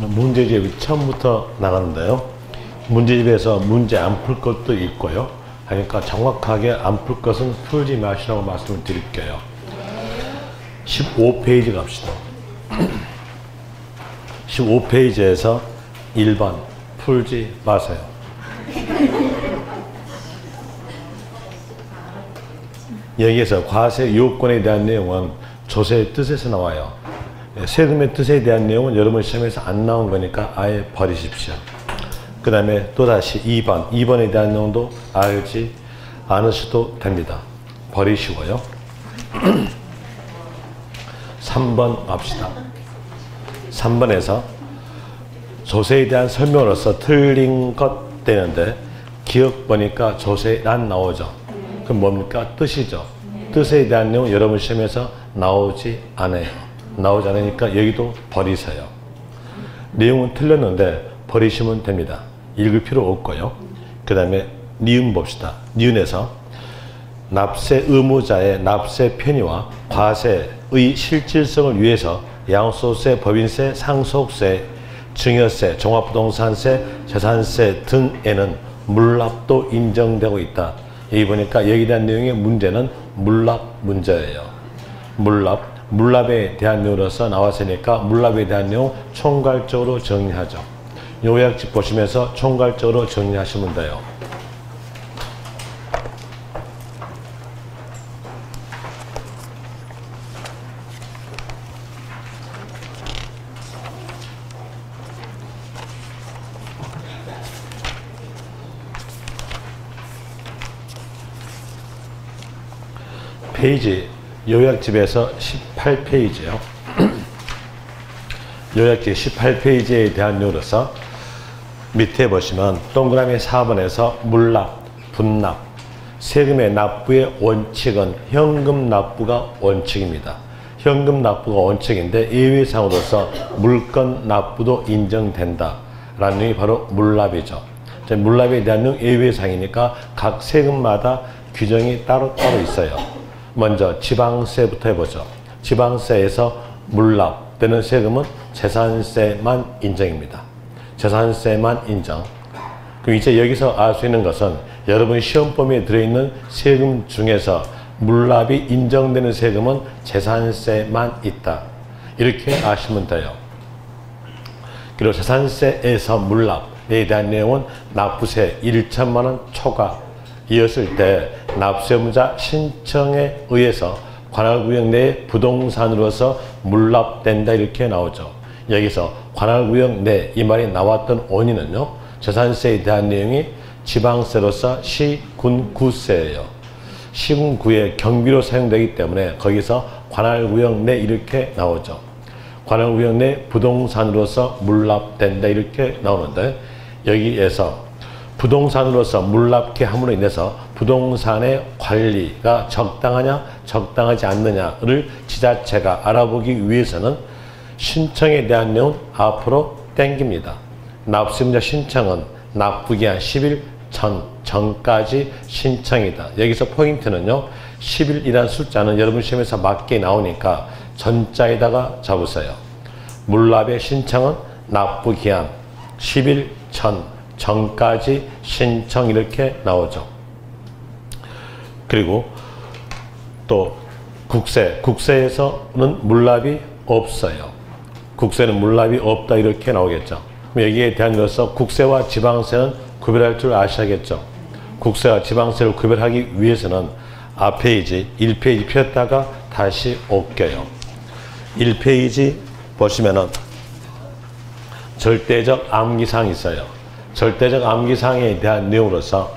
문제집이 처음부터 나가는데요. 문제집에서 문제 안 풀 것도 있고요. 그러니까 정확하게 안 풀 것은 풀지 마시라고 말씀을 드릴게요. 15페이지 갑시다. 15페이지에서 1번 풀지 마세요. 여기에서 과세 요건에 대한 내용은 조세의 뜻에서 나와요. 세금의 뜻에 대한 내용은 여러분 시험에서 안 나온 거니까 아예 버리십시오. 그 다음에 또다시 2번에 대한 내용도 알지 않으셔도 됩니다. 버리시고요. 3번 갑시다. 3번에서 조세에 대한 설명으로서 틀린 것 되는데 기억 보니까 조세란 나오죠. 그럼 뭡니까? 뜻이죠. 뜻에 대한 내용 여러분 시험에서 나오지 않아요. 나오지 않으니까 여기도 버리세요. 내용은 틀렸는데 버리시면 됩니다. 읽을 필요 없고요. 그 다음에 니은 봅시다. 니은에서 납세 의무자의 납세 편의와 과세의 실질성을 위해서 양도소득세, 법인세, 상속세, 증여세, 종합부동산세, 재산세 등에는 물납도 인정되고 있다. 여기 보니까 여기에 대한 내용의 문제는 물납 문제예요. 물납에 대한 내용으로서 나왔으니까 물납에 대한 내용 총괄적으로 정리하죠. 요약집 보시면서 총괄적으로 정리하시면 돼요. 페이지 요약집에서 18페이지요. 요약집 18페이지에 대한 내용으로서 밑에 보시면 동그라미 4번에서 물납, 분납, 세금의 납부의 원칙은 현금 납부가 원칙입니다. 현금 납부가 원칙인데 예외상으로서 물건 납부도 인정된다 라는 내용이 바로 물납이죠. 물납에 대한 내용 예외상이니까 각 세금마다 규정이 따로따로 있어요. 먼저 지방세부터 해보죠. 지방세에서 물납되는 세금은 재산세만 인정입니다. 재산세만 인정. 그럼 이제 여기서 알 수 있는 것은 여러분 시험 범위에 들어있는 세금 중에서 물납이 인정되는 세금은 재산세만 있다. 이렇게 아시면 돼요. 그리고 재산세에서 물납에 대한 내용은 납부세 1천만 원 초과이었을 때 납세의무자 신청에 의해서 관할구역 내에 부동산으로서 물납된다 이렇게 나오죠. 여기서 관할구역 내 이 말이 나왔던 원인은요. 재산세에 대한 내용이 지방세로서 시, 군, 구세예요. 시군, 구의 경비로 사용되기 때문에 거기서 관할구역 내 이렇게 나오죠. 관할구역 내 부동산으로서 물납된다 이렇게 나오는데 여기에서 부동산으로서 물납케 함으로 인해서 부동산의 관리가 적당하냐 적당하지 않느냐를 지자체가 알아보기 위해서는 신청에 대한 내용은 앞으로 땡깁니다. 납세의무자 신청은 납부기한 10일 전까지 신청이다. 여기서 포인트는요. 10일이라는 숫자는 여러분 시험에서 맞게 나오니까 전자에다가 적으세요. 물납의 신청은 납부기한 10일 전까지 신청 이렇게 나오죠. 그리고 또 국세에서는 물납이 없어요. 국세는 물납이 없다 이렇게 나오겠죠. 그럼 여기에 대한 것으로 국세와 지방세는 구별할 줄 아셔야겠죠. 국세와 지방세를 구별하기 위해서는 앞페이지 1페이지 폈다가 다시 옮겨요. 1페이지 보시면은 절대적 암기사항이 있어요. 절대적 암기사항에 대한 내용으로서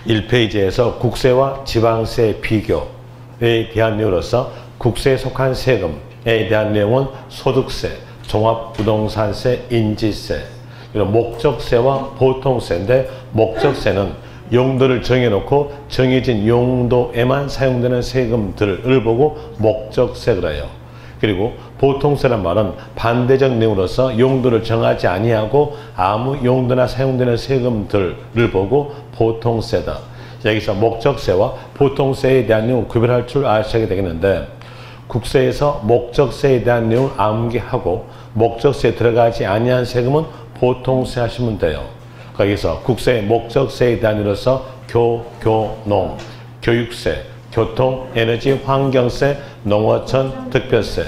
1페이지에서 국세와 지방세 비교에 대한 내용으로서 국세에 속한 세금에 대한 내용은 소득세, 종합부동산세, 인지세, 그리고 목적세와 보통세인데 목적세는 용도를 정해놓고 정해진 용도에만 사용되는 세금들을 보고 목적세를 해요. 그리고 보통세란 말은 반대적 내용으로서 용도를 정하지 아니하고 아무 용도나 사용되는 세금들을 보고 보통세다. 여기서 목적세와 보통세에 대한 내용을 구별할 줄 아셔야 되겠는데 국세에서 목적세에 대한 내용을 암기하고 목적세에 들어가지 아니한 세금은 보통세 하시면 돼요. 거기서 국세의 목적세에 대한 이로서 교농, 교육세, 교통, 에너지, 환경세, 농어촌, 특별세.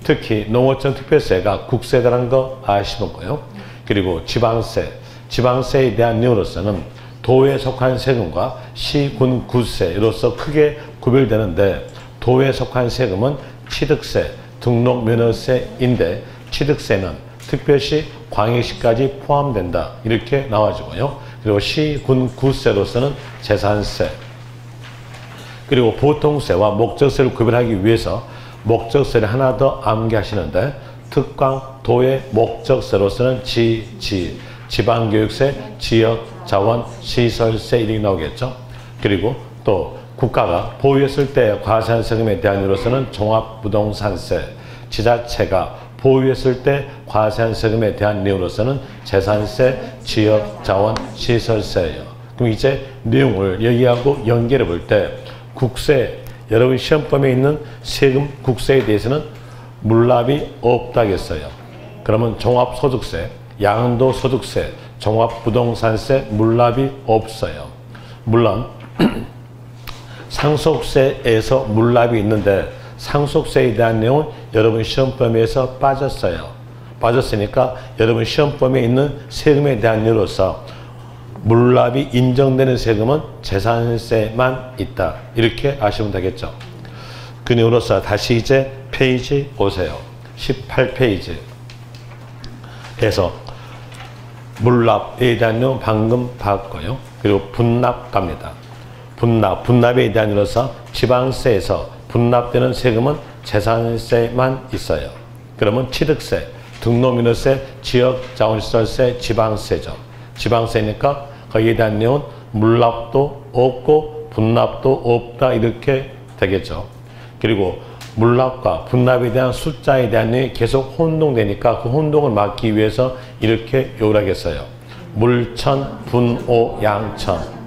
특히 농어촌 특별세가 국세라는 거 아시는 거예요. 그리고 지방세, 지방세에 대한 내용으로서는 도에 속한 세금과 시, 군, 구세로서 크게 구별되는데 도에 속한 세금은 취득세, 등록면허세인데 취득세는 특별시, 광역시까지 포함된다. 이렇게 나와지고요. 그리고 시, 군, 구세로서는 재산세. 그리고 보통세와 목적세를 구별하기 위해서 목적세를 하나 더 암기하시는데 특광, 도의 목적세로서는 지방교육세, 지역자원, 시설세 이렇게 나오겠죠. 그리고 또 국가가 보유했을 때 과세한세금에 대한 이로서는 종합부동산세, 지자체가 보유했을 때 과세한세금에 대한 내용으로서는 재산세, 지역자원, 시설세예요. 그럼 이제 내용을 여기하고 연결해 볼 때 국세, 여러분 시험범위에 있는 세금 국세에 대해서는 물납이 없다겠어요. 그러면 종합소득세, 양도소득세, 종합부동산세 물납이 없어요. 물론 상속세에서 물납이 있는데 상속세에 대한 내용은 여러분 시험범위에서 빠졌어요. 빠졌으니까 여러분 시험범위에 있는 세금에 대한 예로서 물납이 인정되는 세금은 재산세만 있다. 이렇게 아시면 되겠죠. 그 이유로서 다시 이제 페이지 오세요. 18페이지에서 물납에 대한 내용 방금 봤고요. 그리고 분납 갑니다. 분납에 대한 이로서 지방세에서 분납되는 세금은 재산세만 있어요. 그러면 취득세, 등록민허세, 지역자원시설세, 지방세죠. 지방세니까 거기에 대한 내용은 물납도 없고 분납도 없다 이렇게 되겠죠. 그리고 물납과 분납에 대한 숫자에 대한 내용이 계속 혼동되니까 그 혼동을 막기 위해서 이렇게 요구하겠어요. 물천, 분오, 양천.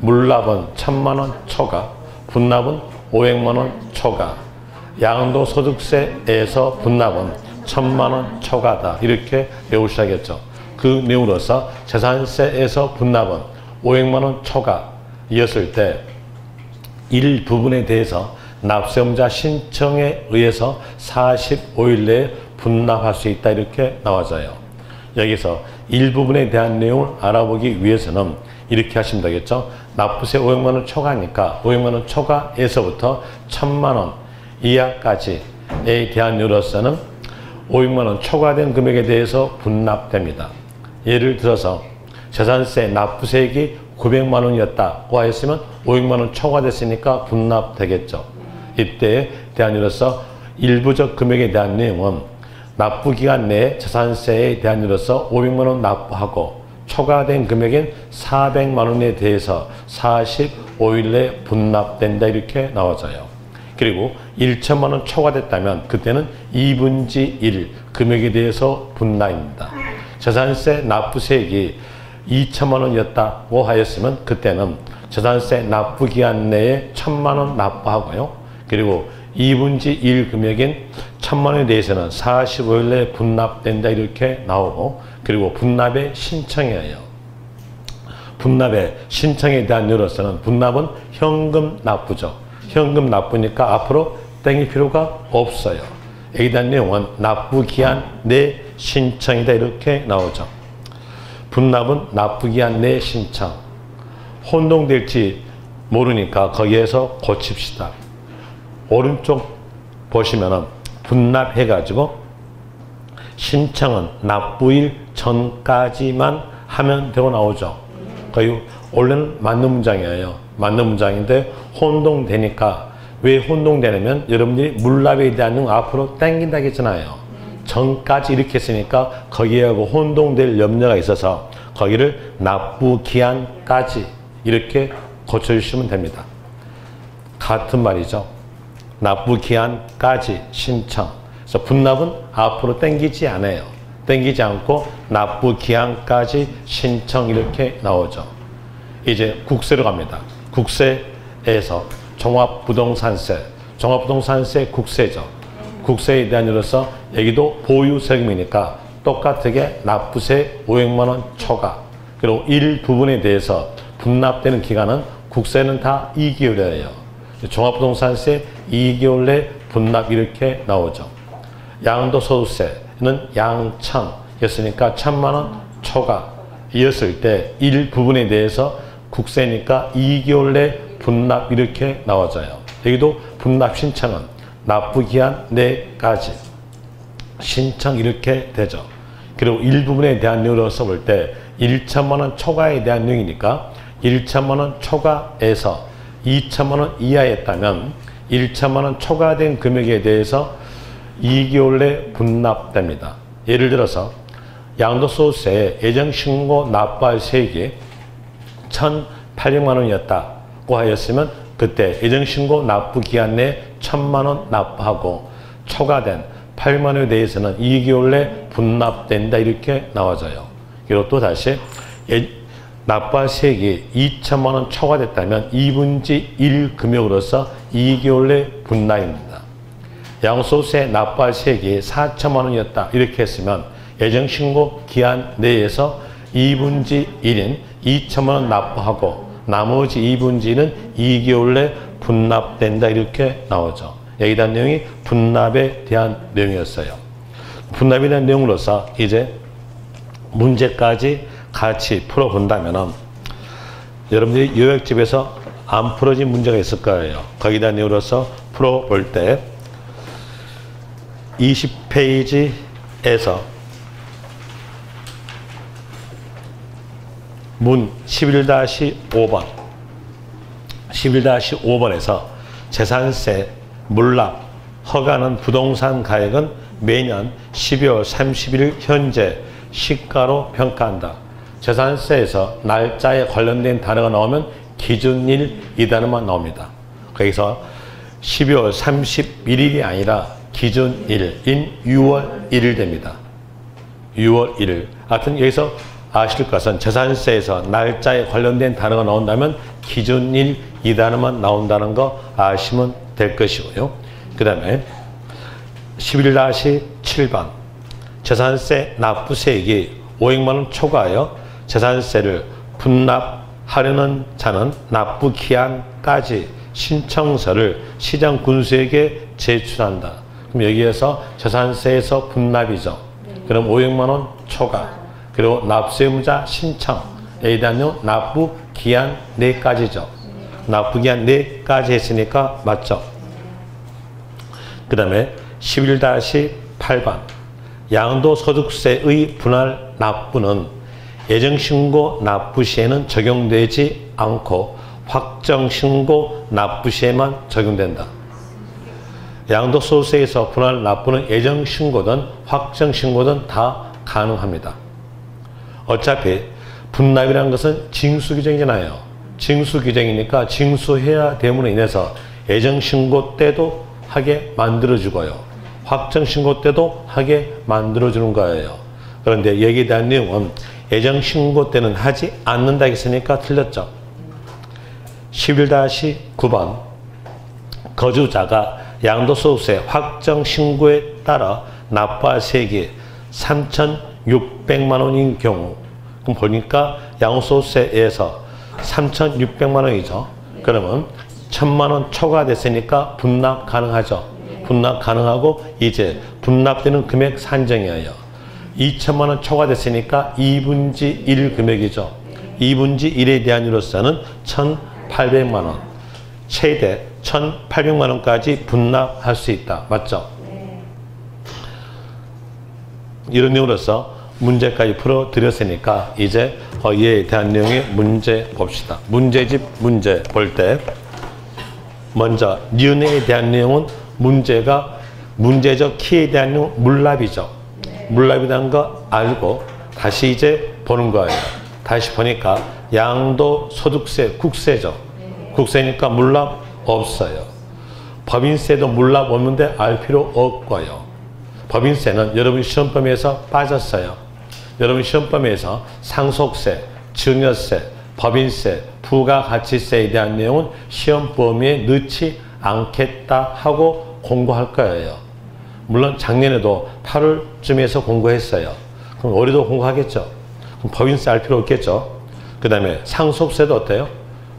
물납은 1000만원 초과, 분납은 500만원 초과. 양도소득세에서 분납은 1000만원 초과다. 이렇게 외우셔야겠죠. 그 내용으로서 재산세에서 분납은 500만원 초과이었을 때 일부분에 대해서 납세음자 신청에 의해서 45일 내에 분납할 수 있다. 이렇게 나와져요. 여기서 일부분에 대한 내용을 알아보기 위해서는 이렇게 하시면 되겠죠. 납부세 500만원 초과니까 500만원 초과에서부터 1000만원 이하까지에 대한 내용으로서는 500만원 초과된 금액에 대해서 분납됩니다. 예를 들어서 재산세 납부세액이 900만원이었다고 하였으면 500만원 초과됐으니까 분납되겠죠. 이때에 대한 이로서 일부적 금액에 대한 내용은 납부기간 내에 재산세에 대한 이로서 500만원 납부하고 초과된 금액인 400만원에 대해서 45일 내에 분납된다. 이렇게 나와져요. 그리고 1천만원 초과됐다면 그때는 2분의 1 금액에 대해서 분납입니다. 재산세 납부세액이 2천만원이었다고 하였으면 그때는 재산세 납부기간 내에 1000만원 납부하고요. 그리고 2분의 1 금액인 1000만원에 대해서는 45일 내에 분납된다. 이렇게 나오고 그리고 분납의 신청이에요. 분납의 신청에 대한 예로서는 분납은 현금 납부죠. 현금 납부니까 앞으로 땡길 필요가 없어요. 여기에 대한 내용은 납부기한 내 신청이다. 이렇게 나오죠. 분납은 납부기한 내 신청. 혼동될지 모르니까 거기에서 고칩시다. 오른쪽 보시면은 분납해가지고 신청은 납부일 전까지만 하면 되고 나오죠. 거의 원래는 맞는 문장이에요. 맞는 문장인데 혼동되니까 왜 혼동되냐면 여러분들이 물납에 대한 내용 앞으로 땡긴다고 했잖아요. 전까지 이렇게 했으니까 거기하고 혼동될 염려가 있어서 거기를 납부기한까지 이렇게 고쳐주시면 됩니다. 같은 말이죠. 납부기한까지 신청. 그래서 분납은 앞으로 땡기지 않아요. 땡기지 않고 납부기한까지 신청 이렇게 나오죠. 이제 국세로 갑니다. 국세에서 종합부동산세, 종합부동산세 국세죠. 국세에 대한 이로서 여기도 보유세금이니까 똑같게 납부세 500만 원 초과. 그리고 일부분에 대해서 분납되는 기간은 국세는 다 2개월이에요. 종합부동산세 2개월 내 분납 이렇게 나오죠. 양도소득세는 양천이었으니까 1,000만 원 초과이었을 때 일부분에 대해서 국세니까 2개월 내 분납 이렇게 나와져요. 여기도 분납 신청은 납부기한 4가지 신청 이렇게 되죠. 그리고 일부분에 대한 내용으로서 볼 때 1,000만 원 초과에 대한 내용이니까 1,000만 원 초과에서 2,000만 원 이하였다면 1,000만 원 초과된 금액에 대해서 2개월 내 분납됩니다. 예를 들어서 양도소득세에 예정신고 납부할 세액이 1,800만 원이었다고 하였으면 그때 예정신고 납부기한 내 1,000만 원 납부하고 초과된 800만 원에 대해서는 2개월 내 분납된다 이렇게 나와져요. 그리고 또 다시 납부할 세액이 2,000만 원 초과됐다면 2분지 1 금액으로서 2개월 내 분납입니다. 양도소득세 납부할 세액이 4,000만 원이었다 이렇게 했으면 예정신고 기한 내에서 2분지 1인 2,000만 원 납부하고 나머지 2분지 1은 2개월 내 분납된다 이렇게 나오죠. 여기에 대한 내용이 분납에 대한 내용이었어요. 분납에 대한 내용으로서 이제 문제까지 같이 풀어본다면 여러분들이 요약집에서 안 풀어진 문제가 있을 거예요. 거기에 대한 내용으로서 풀어볼 때 20페이지에서 문 11-5번 11-5번에서 재산세, 물납, 허가는 부동산 가액은 매년 12월 30일 현재 시가로 평가한다. 재산세에서 날짜에 관련된 단어가 나오면 기준일 이 단어만 나옵니다. 거기서 12월 31일이 아니라 기준일인 6월 1일 됩니다. 6월 1일. 하여튼 여기서 아실 것은 재산세에서 날짜에 관련된 단어가 나온다면 기준일 이 단어만 나온다는 거 아시면 될 것이고요. 그 다음에 11-7번 재산세 납부세액이 500만 원 초과하여 재산세를 분납하려는 자는 납부기한까지 신청서를 시장군수에게 제출한다. 그럼 여기에서 재산세에서 분납이죠. 그럼 500만 원 초과 그리고 납세의무자 신청에 대한 납부기한 4가지죠. 납부기한 4가지 했으니까 맞죠. 그 다음에 11-8번 양도소득세의 분할 납부는 예정신고 납부 시에는 적용되지 않고 확정신고 납부 시에만 적용된다. 양도소득세에서 분할 납부는 예정신고든 확정신고든 다 가능합니다. 어차피 분납이라는 것은 징수규정이잖아요. 징수규정이니까 징수해야 됨으로 인해서 예정신고 때도 하게 만들어주고요. 확정신고 때도 하게 만들어주는 거예요. 그런데 여기에 대한 내용은 예정신고 때는 하지 않는다 했으니까 틀렸죠. 11-9번 거주자가 양도소득세 확정신고에 따라 납부할 세액이 3,600만 원인 경우 그럼 보니까 양도소득세에서 3,600만 원이죠. 그러면 1,000만 원 초과됐으니까 분납 가능하죠. 분납 가능하고 이제 분납되는 금액 산정이에요. 2,000만 원 초과됐으니까 2분지 1 금액이죠. 2분지 1에 대한 이로서는 1,800만 원. 최대 1,800만 원까지 분납할 수 있다. 맞죠? 이런 내용으로서 문제까지 풀어드렸으니까 이제 이에 대한 내용의 문제 봅시다. 문제집 문제 볼 때 먼저 니은에 대한 내용은 문제적 키에 대한 내용 물납이죠. 물납이라는 거 알고 다시 이제 보는 거예요. 다시 보니까 양도소득세 국세죠. 국세니까 물납 없어요. 법인세도 물납 없는데 알 필요 없고요. 법인세는 여러분 시험범위에서 빠졌어요. 여러분 시험범위에서 상속세, 증여세, 법인세, 부가가치세에 대한 내용은 시험 범위에 넣지 않겠다 하고 공고할 거예요. 물론 작년에도 8월쯤에서 공고했어요. 그럼 올해도 공고하겠죠. 그럼 법인세 알 필요 없겠죠. 그 다음에 상속세도 어때요?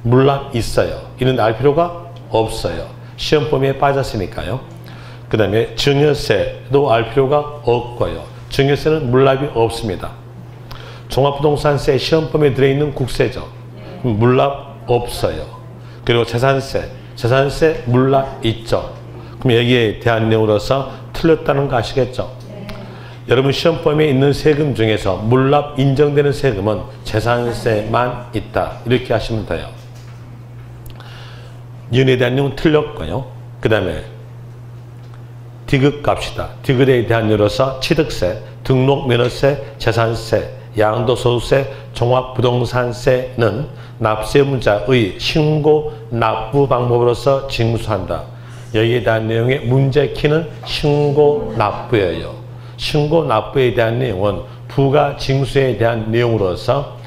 물납 있어요. 이런데 알 필요가 없어요. 시험 범위에 빠졌으니까요. 그 다음에 증여세도 알 필요가 없고요. 증여세는 물납이 없습니다. 종합부동산세 시험 범위에 들어있는 국세죠. 물납 없어요. 그리고 재산세 물납 있죠. 그럼 여기에 대한 내용으로서 틀렸다는 거 아시겠죠? 여러분 시험 범위에 있는 세금 중에서 물납 인정되는 세금은 재산세만 있다. 이렇게 하시면 돼요. 이윤에 대한 내용은 틀렸고요. 그 다음에 디귿 갑시다. 디귿에 대한 내용으로서 취득세, 등록면허세, 재산세, 양도소득세, 종합부동산세는 납세의무자의 신고 납부 방법으로서 징수한다. 여기에 대한 내용의 문제 키는 신고 납부예요. 신고 납부에 대한 내용은 부가 징수에 대한 내용으로서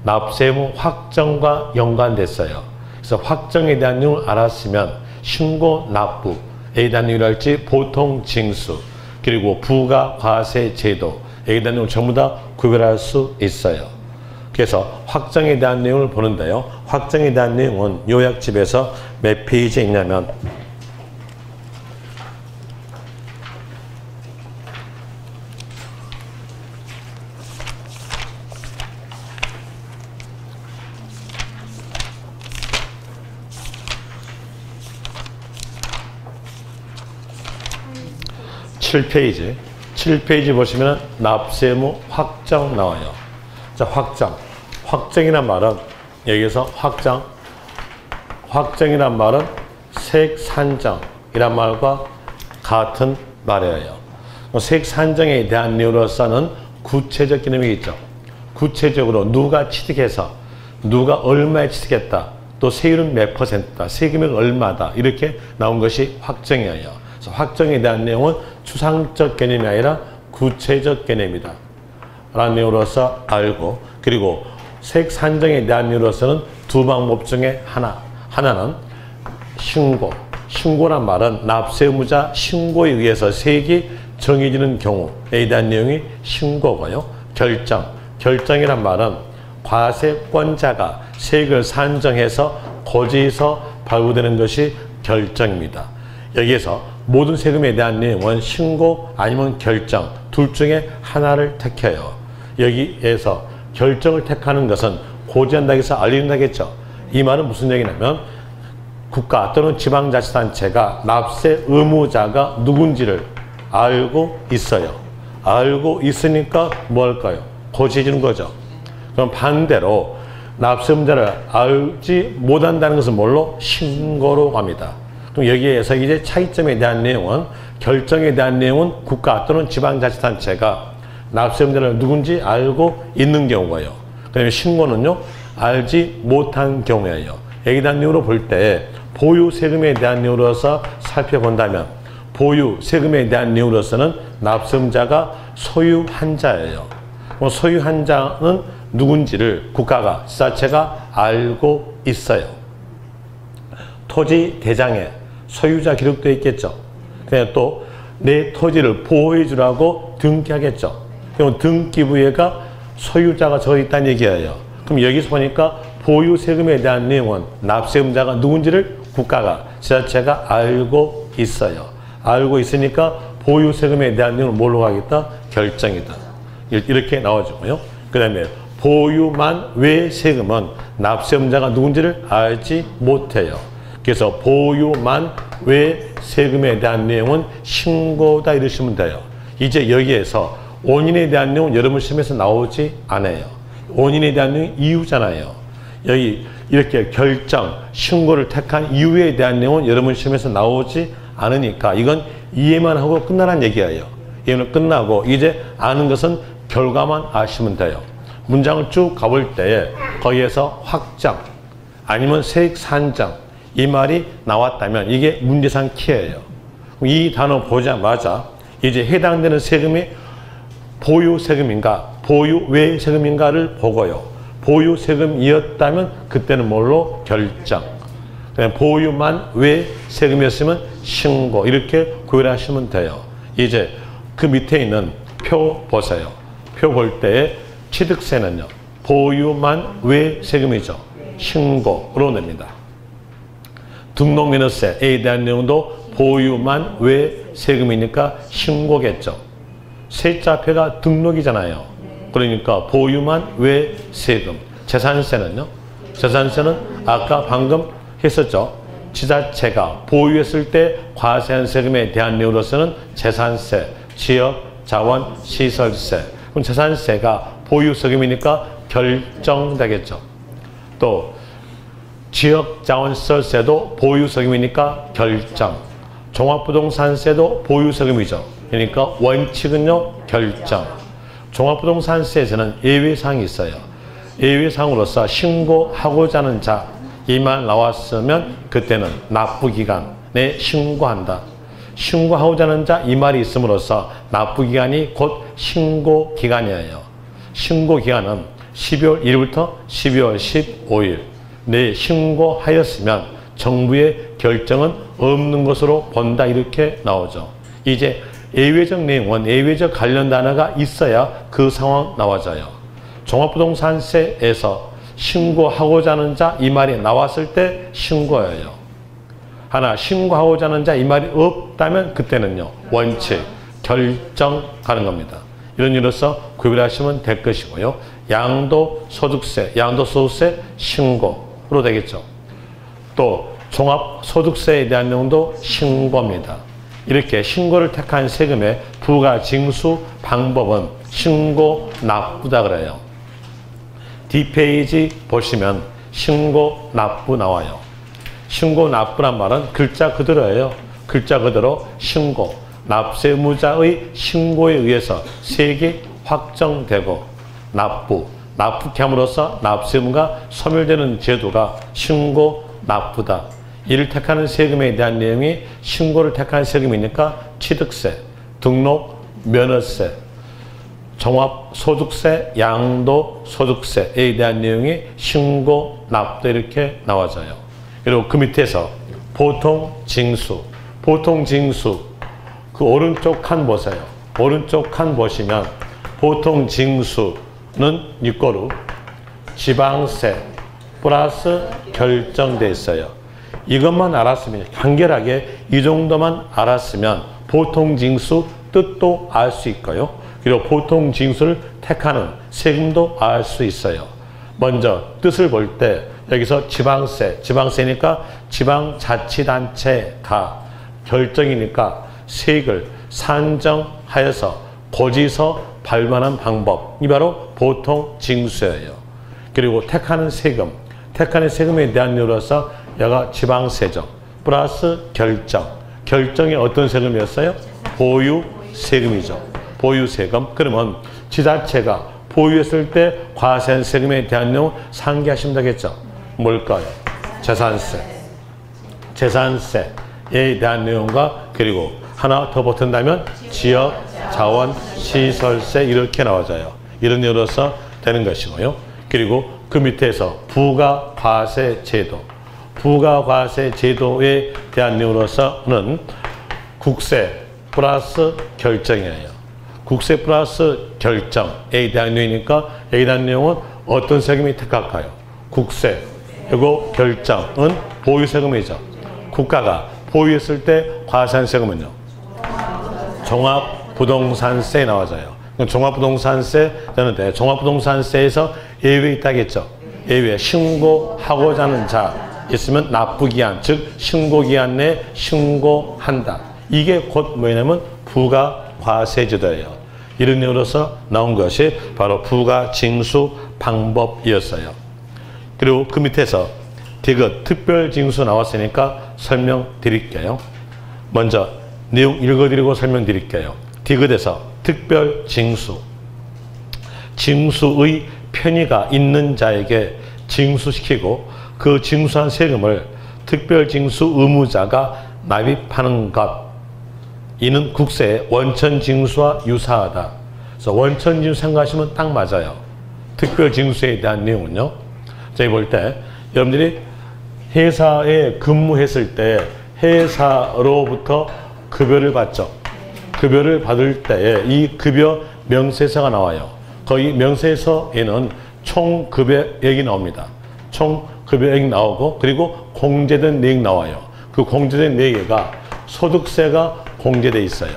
납세의무 확정과 연관됐어요. 그래서 확정에 대한 내용을 알았으면 신고 납부에 대한 내용을 할지 보통 징수 그리고 부가과세 제도에 대한 내용을 전부 다 구별할 수 있어요. 그래서 확정에 대한 내용을 보는데요. 확정에 대한 내용은 요약집에서 몇 페이지에 있냐면 7페이지. 7페이지 보시면 납세의무 확정 나와요. 자, 확정이란 말은 여기서 확정이란 말은 세액산정이란 말과 같은 말이에요. 세액산정에 대한 내용으로서는 구체적 개념이 있죠. 구체적으로 누가 취득해서 누가 얼마에 취득했다. 또 세율은 몇 퍼센트다. 세금액 얼마다. 이렇게 나온 것이 확정이에요. 그래서 확정에 대한 내용은 추상적 개념이 아니라 구체적 개념이다. 라는 내용으로서 알고, 그리고 세액 산정에 대한 내용으로서는 두 방법 중에 하나는 신고란 말은 납세 의무자 신고에 의해서 세액이 정해지는 경우에 대한 내용이 신고고요. 결정이란 말은 과세권자가 세액을 산정해서 고지에서 발부되는 것이 결정입니다. 여기에서 모든 세금에 대한 내용은 신고 아니면 결정 둘 중에 하나를 택해요. 여기에서 결정을 택하는 것은 고지한다고 해서 알린다겠죠. 이 말은 무슨 얘기냐면 국가 또는 지방자치단체가 납세 의무자가 누군지를 알고 있어요. 알고 있으니까 뭐 할까요? 고지해 주는 거죠. 그럼 반대로 납세 의무자를 알지 못한다는 것은 뭘로? 신고로 갑니다. 그럼 여기에서 이제 차이점에 대한 내용은 결정에 대한 내용은 국가 또는 지방자치단체가 납세 의무자를 누군지 알고 있는 경우예요. 그다음에 신고는요, 알지 못한 경우예요. 여기에 대한 내용으로 볼 때 보유 세금에 대한 내용으로서 살펴본다면 보유 세금에 대한 내용으로서는 납세 의무자가 소유한 자예요. 소유한 자는 누군지를 국가가, 지자체가 알고 있어요. 토지 대장에 소유자 기록되어 있겠죠. 그냥 또 내 토지를 보호해 주라고 등기하겠죠. 그럼 등기부에가 소유자가 적어 있다는 얘기예요. 그럼 여기서 보니까 보유 세금에 대한 내용은 납세 의무자가 누군지를 국가가, 지자체가 알고 있어요. 알고 있으니까 보유 세금에 대한 내용을 뭘로 가겠다? 결정이다. 이렇게 나와주고요. 그 다음에 보유만 외 세금은 납세 의무자가 누군지를 알지 못해요. 그래서 보유만 외 세금에 대한 내용은 신고다 이러시면 돼요. 이제 여기에서 원인에 대한 내용은 여러분 시험에서 나오지 않아요. 원인에 대한 내용이 이유잖아요. 여기 이렇게 결정, 신고를 택한 이유에 대한 내용은 여러분 시험에서 나오지 않으니까 이건 이해만 하고 끝나라는 얘기예요. 이해는 끝나고 이제 아는 것은 결과만 아시면 돼요. 문장을 쭉 가볼 때에 거기에서 확정 아니면 세액 산정 이 말이 나왔다면 이게 문제상 키예요. 이 단어 보자마자 이제 해당되는 세금이 보유 세금인가 보유 외 세금인가를 보고요. 보유 세금이었다면 그때는 뭘로? 결정. 보유만 외 세금이었으면 신고 이렇게 구별하시면 돼요. 이제 그 밑에 있는 표 보세요. 표 볼 때 취득세는요. 보유만 외 세금이죠. 신고로 냅니다. 등록민허세에 대한 내용도 보유만 외 세금이니까 신고겠죠. 세자표가 등록이잖아요. 그러니까 보유만 외 세금. 재산세는요. 재산세는 아까 방금 했었죠. 지자체가 보유했을 때 과세한 세금에 대한 내용으로서는 재산세, 지역, 자원, 시설세. 그럼 재산세가 보유 세금이니까 결정되겠죠. 또 지역, 자원, 시설세도 보유 세금이니까 결정. 종합부동산세도 보유 세금이죠. 그러니까 원칙은요, 결정. 종합부동산세에서는 예외사항이 있어요. 예외사항으로서 신고하고자 하는 자, 이 말 나왔으면 그때는 납부기간에 신고한다. 신고하고자 하는 자, 이 말이 있음으로써 납부기간이 곧 신고기간이에요. 신고기간은 12월 1일부터 12월 15일 내에 신고하였으면 정부의 결정은 없는 것으로 본다 이렇게 나오죠. 이제 예외적 내용은 예외적 관련 단어가 있어야 그 상황 나와져요. 종합부동산세에서 신고하고자 하는 자 이 말이 나왔을 때 신고예요. 하나 신고하고자 하는 자 이 말이 없다면 그때는요. 원칙, 결정 가는 겁니다. 이런 일로서 구별하시면 될 것이고요. 양도소득세, 양도소득세 신고로 되겠죠. 또 종합소득세에 대한 내용도 신고입니다. 이렇게 신고를 택한 세금의 부가징수 방법은 신고 납부다 그래요. 뒷페이지 보시면 신고 납부 나와요. 신고 납부란 말은 글자 그대로예요. 글자 그대로 신고, 납세 의무자의 신고에 의해서 세액이 확정되고 납부, 납부케 함으로써 납세 의무가 소멸되는 제도가 신고 납부다. 이를 택하는 세금에 대한 내용이 신고를 택한 세금이니까 취득세, 등록, 면허세, 종합소득세, 양도소득세에 대한 내용이 신고, 납부 이렇게 나와져요. 그리고 그 밑에서 보통징수, 보통징수 그 오른쪽 칸 보세요. 오른쪽 칸 보시면 보통징수는 이꼬르 지방세 플러스 결정돼 있어요. 이것만 알았으면 간결하게 이 정도만 알았으면 보통징수 뜻도 알 수 있고요. 그리고 보통징수를 택하는 세금도 알 수 있어요. 먼저 뜻을 볼 때 여기서 지방세, 지방세니까 지방자치단체가 결정이니까 세액을 산정하여서 고지서 발부하는 방법, 이 바로 보통징수예요. 그리고 택하는 세금, 택하는 세금에 대한 이유로서 여가 지방세죠. 플러스 결정. 결정이 어떤 세금이었어요? 보유세금이죠. 보유세금. 그러면 지자체가 보유했을 때 과세한 세금에 대한 내용 상기하시면 되겠죠. 뭘까요? 재산세. 재산세에 대한 내용과 그리고 하나 더 붙은다면 지역, 자원, 시설세 이렇게 나와져요. 이런 예로서 되는 것이고요. 그리고 그 밑에서 부가과세 제도. 부가과세 제도에 대한 내용으로서는 국세 플러스 결정이에요. 국세 플러스 결정에 대한 내용이니까 여기에 대한 내용은 어떤 세금이 택할까요? 국세 그리고 결정은 보유세금이죠. 국가가 보유했을 때 과세한 세금은요? 종합부동산세에 나와져요. 종합부동산세 되는데 종합부동산세에서 예외 있다겠죠. 예외 신고하고자 하는 자 있으면 납부기한, 즉 신고기한 내에 신고한다. 이게 곧 뭐냐면 부가과세제도예요. 이런 이유로서 나온 것이 바로 부가징수 방법이었어요. 그리고 그 밑에서 디귿 특별징수 나왔으니까 설명드릴게요. 먼저 내용 읽어드리고 설명드릴게요. 디귿에서 특별징수. 징수의 편의가 있는 자에게 징수시키고 그 징수한 세금을 특별징수 의무자가 납입하는 것. 이는 국세의 원천징수와 유사하다. 그래서 원천징수 생각하시면 딱 맞아요. 특별징수에 대한 내용은요. 저희 볼 때 여러분들이 회사에 근무했을 때 회사로부터 급여를 받죠. 급여를 받을 때에 이 급여 명세서가 나와요. 거기 명세서에는 총 급여액이 나옵니다. 총 급여액이 나오고 그리고 공제된 내역 나와요. 그 공제된 내역가 소득세가 공제돼 있어요.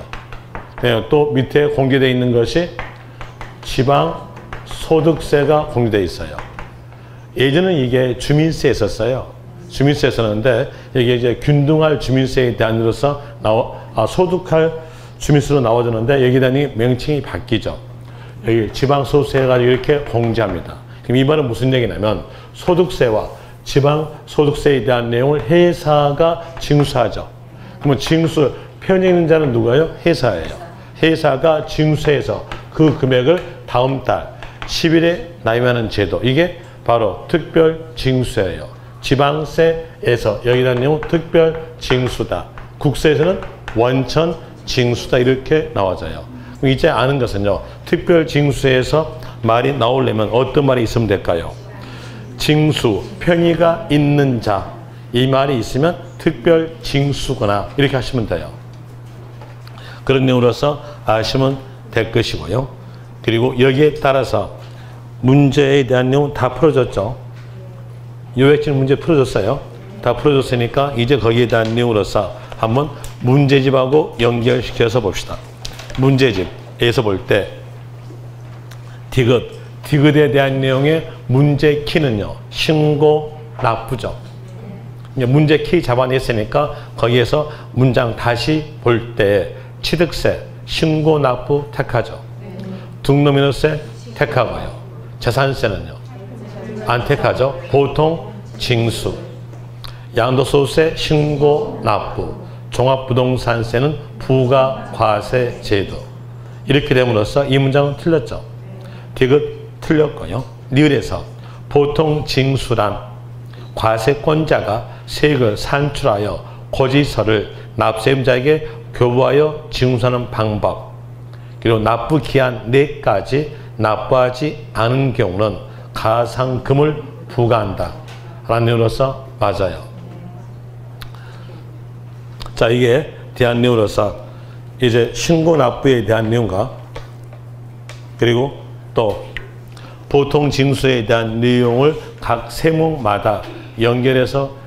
또 밑에 공개되어 있는 것이 지방 소득세가 공개되어 있어요. 예전은 이게 주민세였었어요. 주민세였었는데 이게 이제 균등할 주민세에 대한으로서 소득할 주민세로 나와주는데 여기에 대한 명칭이 바뀌죠. 여기 지방 소득세 가지고 이렇게 공제합니다. 그럼 이 말은 무슨 얘기냐면 소득세와 지방 소득세에 대한 내용을 회사가 징수하죠. 그러면 징수 편에 있는 자는 누가요? 회사예요. 회사가 징수해서 그 금액을 다음 달 10일에 납입하는 제도. 이게 바로 특별 징수예요. 지방세에서 여기다 내용 특별 징수다. 국세에서는 원천 징수다. 이렇게 나와져요. 그럼 이제 아는 것은요. 특별 징수에서 말이 나오려면 어떤 말이 있으면 될까요? 징수, 편의가 있는 자. 이 말이 있으면 특별 징수거나 이렇게 하시면 돼요. 그런 내용으로서 아시면 될 것이고요. 그리고 여기에 따라서 문제에 대한 내용 다 풀어졌죠. 요약진 문제 풀어졌어요. 다 풀어졌으니까 이제 거기에 대한 내용으로서 한번 문제집하고 연결시켜서 봅시다. 문제집에서 볼 때 디귿에 대한 내용의 문제 키는요. 신고 납부죠. 문제 키 잡아냈으니까 거기에서 문장 다시 볼 때 취득세, 신고 납부 택하죠. 등록민호세 택하고요. 재산세는요. 안 택하죠. 보통 징수. 양도소득세 신고 납부. 종합부동산세는 부가과세 제도. 이렇게 됨으로써 이 문장은 틀렸죠. 디귿 틀렸고요. 리을에서 보통 징수란 과세권자가 세액을 산출하여 고지서를 납세임자에게 교부하여 징수하는 방법. 그리고 납부 기한 내까지 납부하지 않은 경우는 가상금을 부과한다. 라는 내용으로서 맞아요. 자, 이게 대한 내용으로서 이제 신고 납부에 대한 내용과 그리고 또 보통 징수에 대한 내용을 각 세목마다 연결해서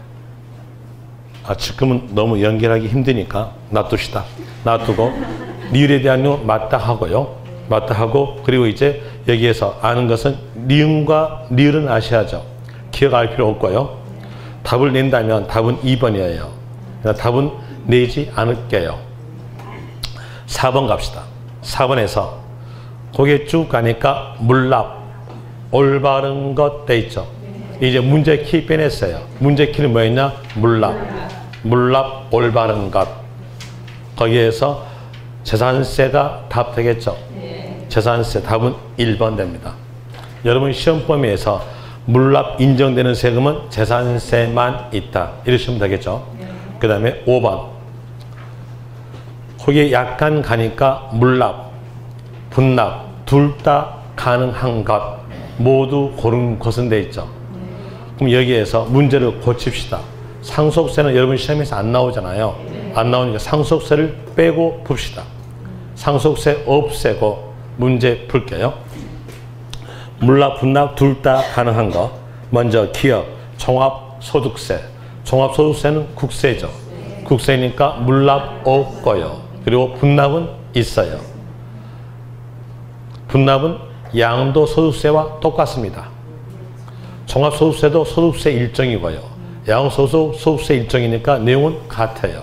지금은 너무 연결하기 힘드니까 놔둡시다. 놔두고 리을에 대한 내용 맞다 하고요. 맞다 하고 그리고 이제 여기에서 아는 것은 니은과 리을은 아셔야죠. 기억할 필요 없고요. 답을 낸다면 답은 2번이에요. 답은 내지 않을게요. 4번 갑시다. 4번에서 거기에 쭉 가니까 물납, 올바른 것 돼 있죠. 이제 문제 키 빼냈어요. 문제 키는 뭐였냐? 물납, 올바른 것. 거기에서 재산세가 답 되겠죠. 재산세 답은 1번 됩니다. 여러분 시험 범위에서 물납 인정되는 세금은 재산세만 있다. 이러시면 되겠죠. 그 다음에 5번. 거기에 약간 가니까 물납, 분납 둘 다 가능한 것 모두 고른 것은 돼 있죠. 그럼 여기에서 문제를 고칩시다. 상속세는 여러분 시험에서 안 나오잖아요. 안 나오니까 상속세를 빼고 풉시다. 상속세 없애고 문제 풀게요. 물납, 분납 둘 다 가능한 거. 먼저 기업, 종합소득세. 종합소득세는 국세죠. 국세니까 물납 없고요. 그리고 분납은 있어요. 분납은 양도소득세와 똑같습니다. 종합소득세도 소득세 일정이고요. 양도소득세 일정이니까 내용은 같아요.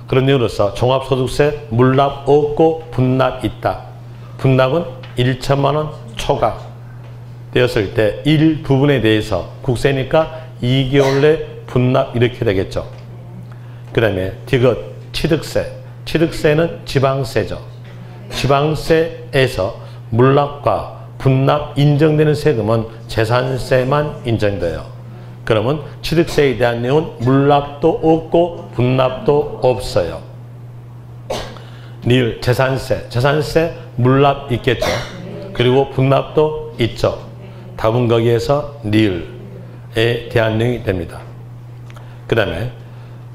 그런 이유로서 종합소득세 물납 없고 분납 있다. 분납은 1천만 원 초과 되었을 때 일부분에 대해서 국세니까 2개월 내 분납 이렇게 되겠죠. 그 다음에 디귿 취득세. 취득세는 지방세죠. 지방세에서 물납과 분납 인정되는 세금은 재산세만 인정돼요. 그러면 취득세에 대한 내용은 물납도 없고 분납도 없어요. 리을 재산세. 재산세 물납 있겠죠. 그리고 분납도 있죠. 답은 거기에서 리을. 대한 내용이 됩니다. 그 다음에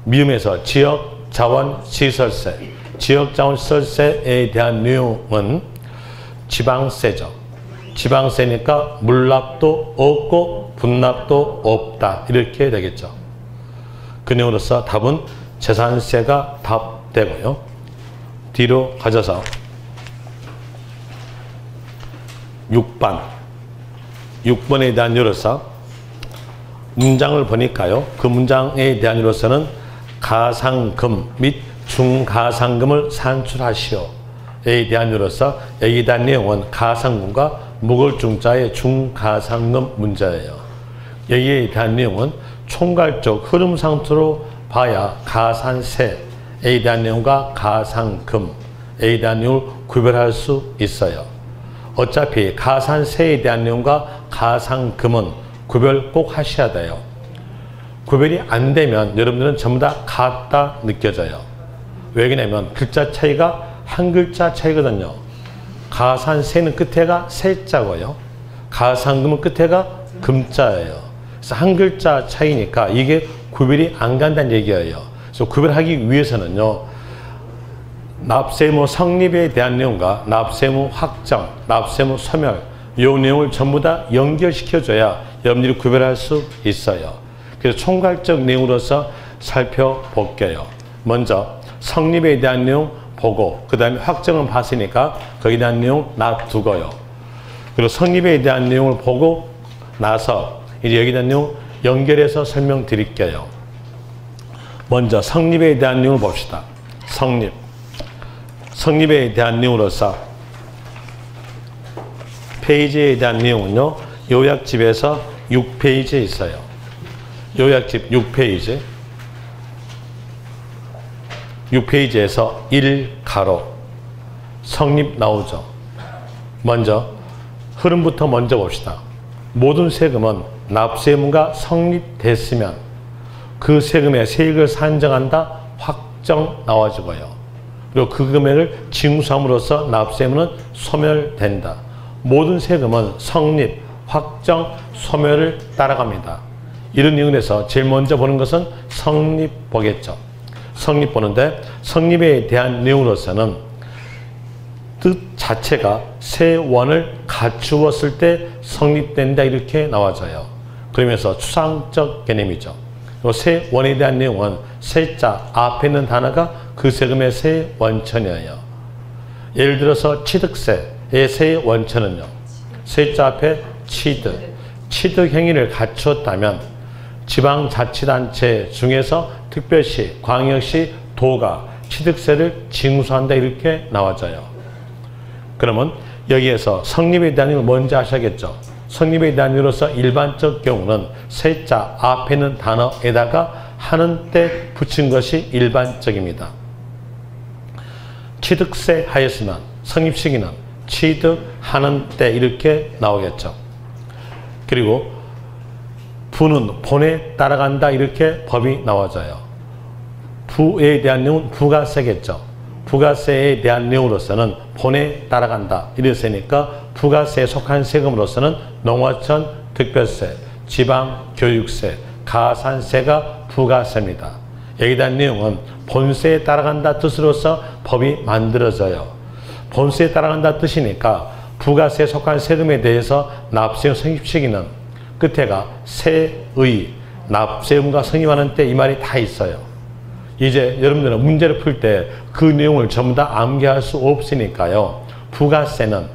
미음에서 지역자원시설세, 지역자원시설세에 대한 내용은 지방세죠. 지방세니까 물납도 없고 분납도 없다 이렇게 되겠죠. 그 내용으로서 답은 재산세가 답되고요. 뒤로 가져서 6번에 대한 예로서 문장을 보니까요. 그 문장에 대한 예로서는 가상금 및 중가상금을 산출하시오에 대한 예로서 여기에 대한 내용은 가상금과 묵을 중자의 중가상금 문제예요. 여기에 대한 내용은 총괄적 흐름 상태로 봐야 가산세에 대한 내용과 가상금에 대한 내용을 구별할 수 있어요. 어차피 가산세에 대한 내용과 가상금은 구별 꼭 하셔야 돼요. 구별이 안 되면 여러분들은 전부 다 같다 느껴져요. 왜 그러냐면 글자 차이가 한 글자 차이거든요. 가산세는 끝에가 세자고요. 가상금은 끝에가 금자예요. 그래서 한 글자 차이니까 이게 구별이 안 간다는 얘기예요. 그래서 구별하기 위해서는요. 납세의무 성립에 대한 내용과 납세의무 확정, 납세의무 소멸 이 내용을 전부 다 연결시켜줘야 여러분들이 구별할 수 있어요. 그래서 총괄적 내용으로서 살펴볼게요. 먼저 성립에 대한 내용 보고 그 다음에 확정은 봤으니까 거기에 대한 내용 놔두고요. 그리고 성립에 대한 내용을 보고 나서 이제 여기에 대한 내용 연결해서 설명드릴게요. 먼저 성립에 대한 내용을 봅시다. 성립에 대한 내용으로서 페이지에 대한 내용은요. 요약집에서 6페이지에 있어요. 요약집 6페이지. 6페이지에서 1가로 성립 나오죠. 먼저 흐름부터 먼저 봅시다. 모든 세금은 납세의무가 성립됐으면 그 세금의 세액을 산정한다 확정 나와주고요. 그리고 그 금액을 징수함으로써 납세의무는 소멸된다. 모든 세금은 성립, 확정, 소멸을 따라갑니다. 이런 이유에서 제일 먼저 보는 것은 성립 보겠죠. 성립 보는데 성립에 대한 내용으로서는 뜻 자체가 세 원을 갖추었을 때 성립된다 이렇게 나와져요. 그러면서 추상적 개념이죠. 세 원에 대한 내용은 세자 앞에 있는 단어가 그 세금의 세 원천이에요. 예를 들어서 취득세의 세 원천은요. 세자 앞에 취득 행위를 갖추었다면 지방자치단체 중에서 특별시, 광역시, 도가 취득세를 징수한다 이렇게 나와져요. 그러면 여기에서 성립에 대한 걸 먼저 하셔야겠죠. 성립에 대한 이유로서 일반적 경우는 세자 앞에 있는 단어에다가 하는 때 붙인 것이 일반적입니다. 취득세 하였으면 성립시기는 취득하는 때 이렇게 나오겠죠. 그리고 부는 본에 따라간다 이렇게 법이 나와져요. 부에 대한 내용은 부가세겠죠. 부가세에 대한 내용으로서는 본에 따라간다 이랬으니까 부가세에 속한 세금으로서는 농어촌 특별세, 지방교육세, 가산세가 부가세입니다. 여기에 대한 내용은 본세에 따라간다 뜻으로서 법이 만들어져요. 본세에 따라간다 뜻이니까 부가세에 속한 세금에 대해서 납세의 성립시기는 끝에가 세의 납세의무가 성립하는 때 이 말이 다 있어요. 이제 여러분들은 문제를 풀 때 그 내용을 전부 다 암기할 수 없으니까요. 부가세는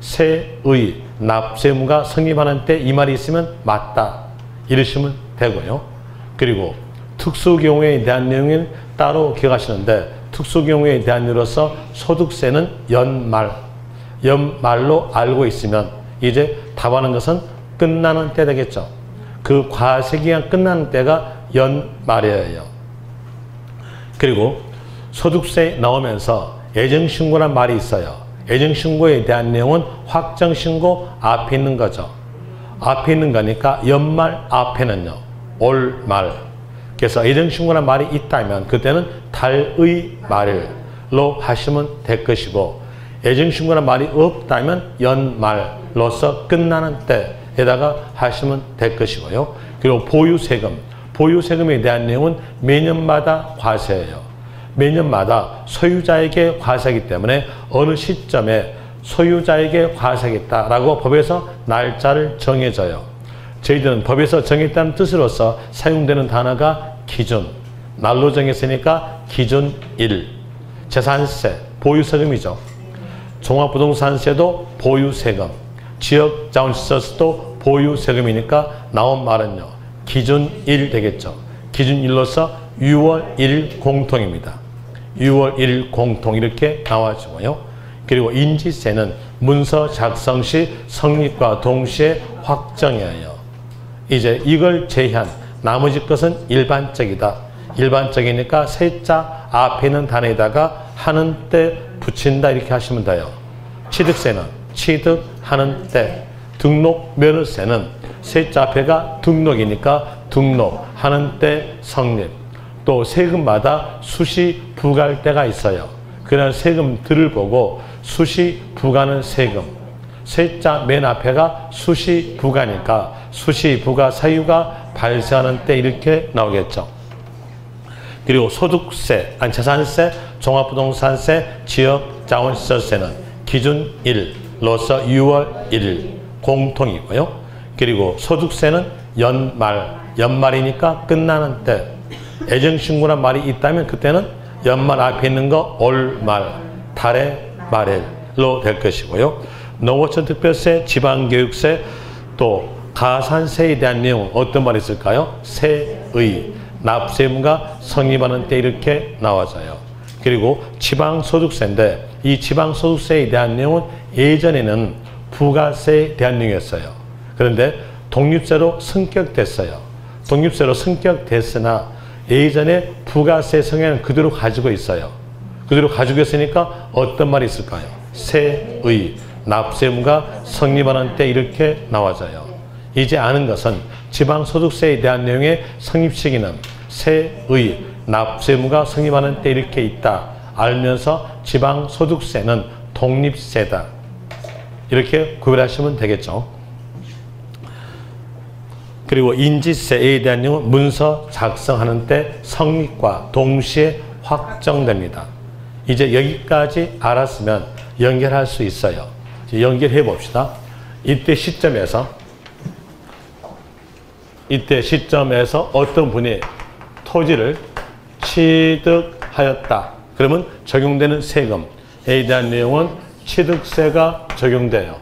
세의 납세의무가 성립하는 때 이 말이 있으면 맞다 이러시면 되고요. 그리고 특수경우에 대한 내용은 따로 기억하시는데 특수경우에 대한 이유로서 소득세는 연말로 알고 있으면 이제 답하는 것은 끝나는 때 되겠죠. 그 과세기간 끝나는 때가 연말이에요. 그리고 소득세 나오면서 예정신고란 말이 있어요. 예정신고에 대한 내용은 확정신고 앞에 있는 거죠. 앞에 있는 거니까 연말 앞에는요. 올말. 그래서 예정신고란 말이 있다면 그때는 달의 말로 하시면 될 것이고 예정신고란 말이 없다면 연말로서 끝나는 때에다가 하시면 될 것이고요. 그리고 보유세금. 보유세금에 대한 내용은 매년마다 과세예요. 매년마다 소유자에게 과세하기 때문에 어느 시점에 소유자에게 과세하겠다라고 법에서 날짜를 정해져요. 저희들은 법에서 정했다는 뜻으로서 사용되는 단어가 기준. 날로 정했으니까 기준일. 재산세, 보유세금이죠. 종합부동산세도 보유세금. 지역자원시설세도 보유세금이니까 나온 말은요. 기준일 되겠죠. 기준일로서 6월 1일 공통입니다. 6월 1일 공통 이렇게 나와주고요. 그리고 인지세는 문서 작성 시 성립과 동시에 확정이에요. 이제 이걸 제한, 나머지 것은 일반적이다. 일반적이니까 세자 앞에 있는 단어에다가 하는 때 붙인다 이렇게 하시면 돼요. 취득세는 취득하는 때, 등록 면허세는 세자 앞에가 등록이니까 등록하는 때 성립. 또 세금마다 수시 부과할 때가 있어요. 그런 세금들을 보고 수시 부과는 세금. 세자 맨 앞에가 수시 부과니까 수시 부과 사유가 발생하는 때 이렇게 나오겠죠. 그리고 소득세, 재산세, 종합부동산세, 지역자원시설세는 기준일로서 6월 1일 공통이고요. 그리고 소득세는 연말이니까 끝나는 때. 애정신고란 말이 있다면 그때는 연말 앞에 있는 거 올말, 달의 말일로 될 것이고요. 농어촌 특별세, 지방교육세, 또 가산세에 대한 내용은 어떤 말이 있을까요? 세의, 납세의무가 성립하는 때 이렇게 나와져요. 그리고 지방소득세인데 이 지방소득세에 대한 내용은 예전에는 부가세에 대한 내용이었어요. 그런데 독립세로 승격됐어요. 독립세로 승격됐으나 예전에 부가세 성향을 그대로 가지고 있어요. 그대로 가지고 있으니까 어떤 말이 있을까요? 세의, 납세의무가 성립하는 때 이렇게 나와져요. 이제 아는 것은 지방소득세에 대한 내용의 성립시기는 세의, 납세의무가 성립하는 때 이렇게 있다. 알면서 지방소득세는 독립세다. 이렇게 구별하시면 되겠죠. 그리고 인지세에 대한 내용은 문서 작성하는 때 성립과 동시에 확정됩니다. 이제 여기까지 알았으면 연결할 수 있어요. 연결해 봅시다. 이때 시점에서 어떤 분이 토지를 취득하였다. 그러면 적용되는 세금에 대한 내용은 취득세가 적용돼요.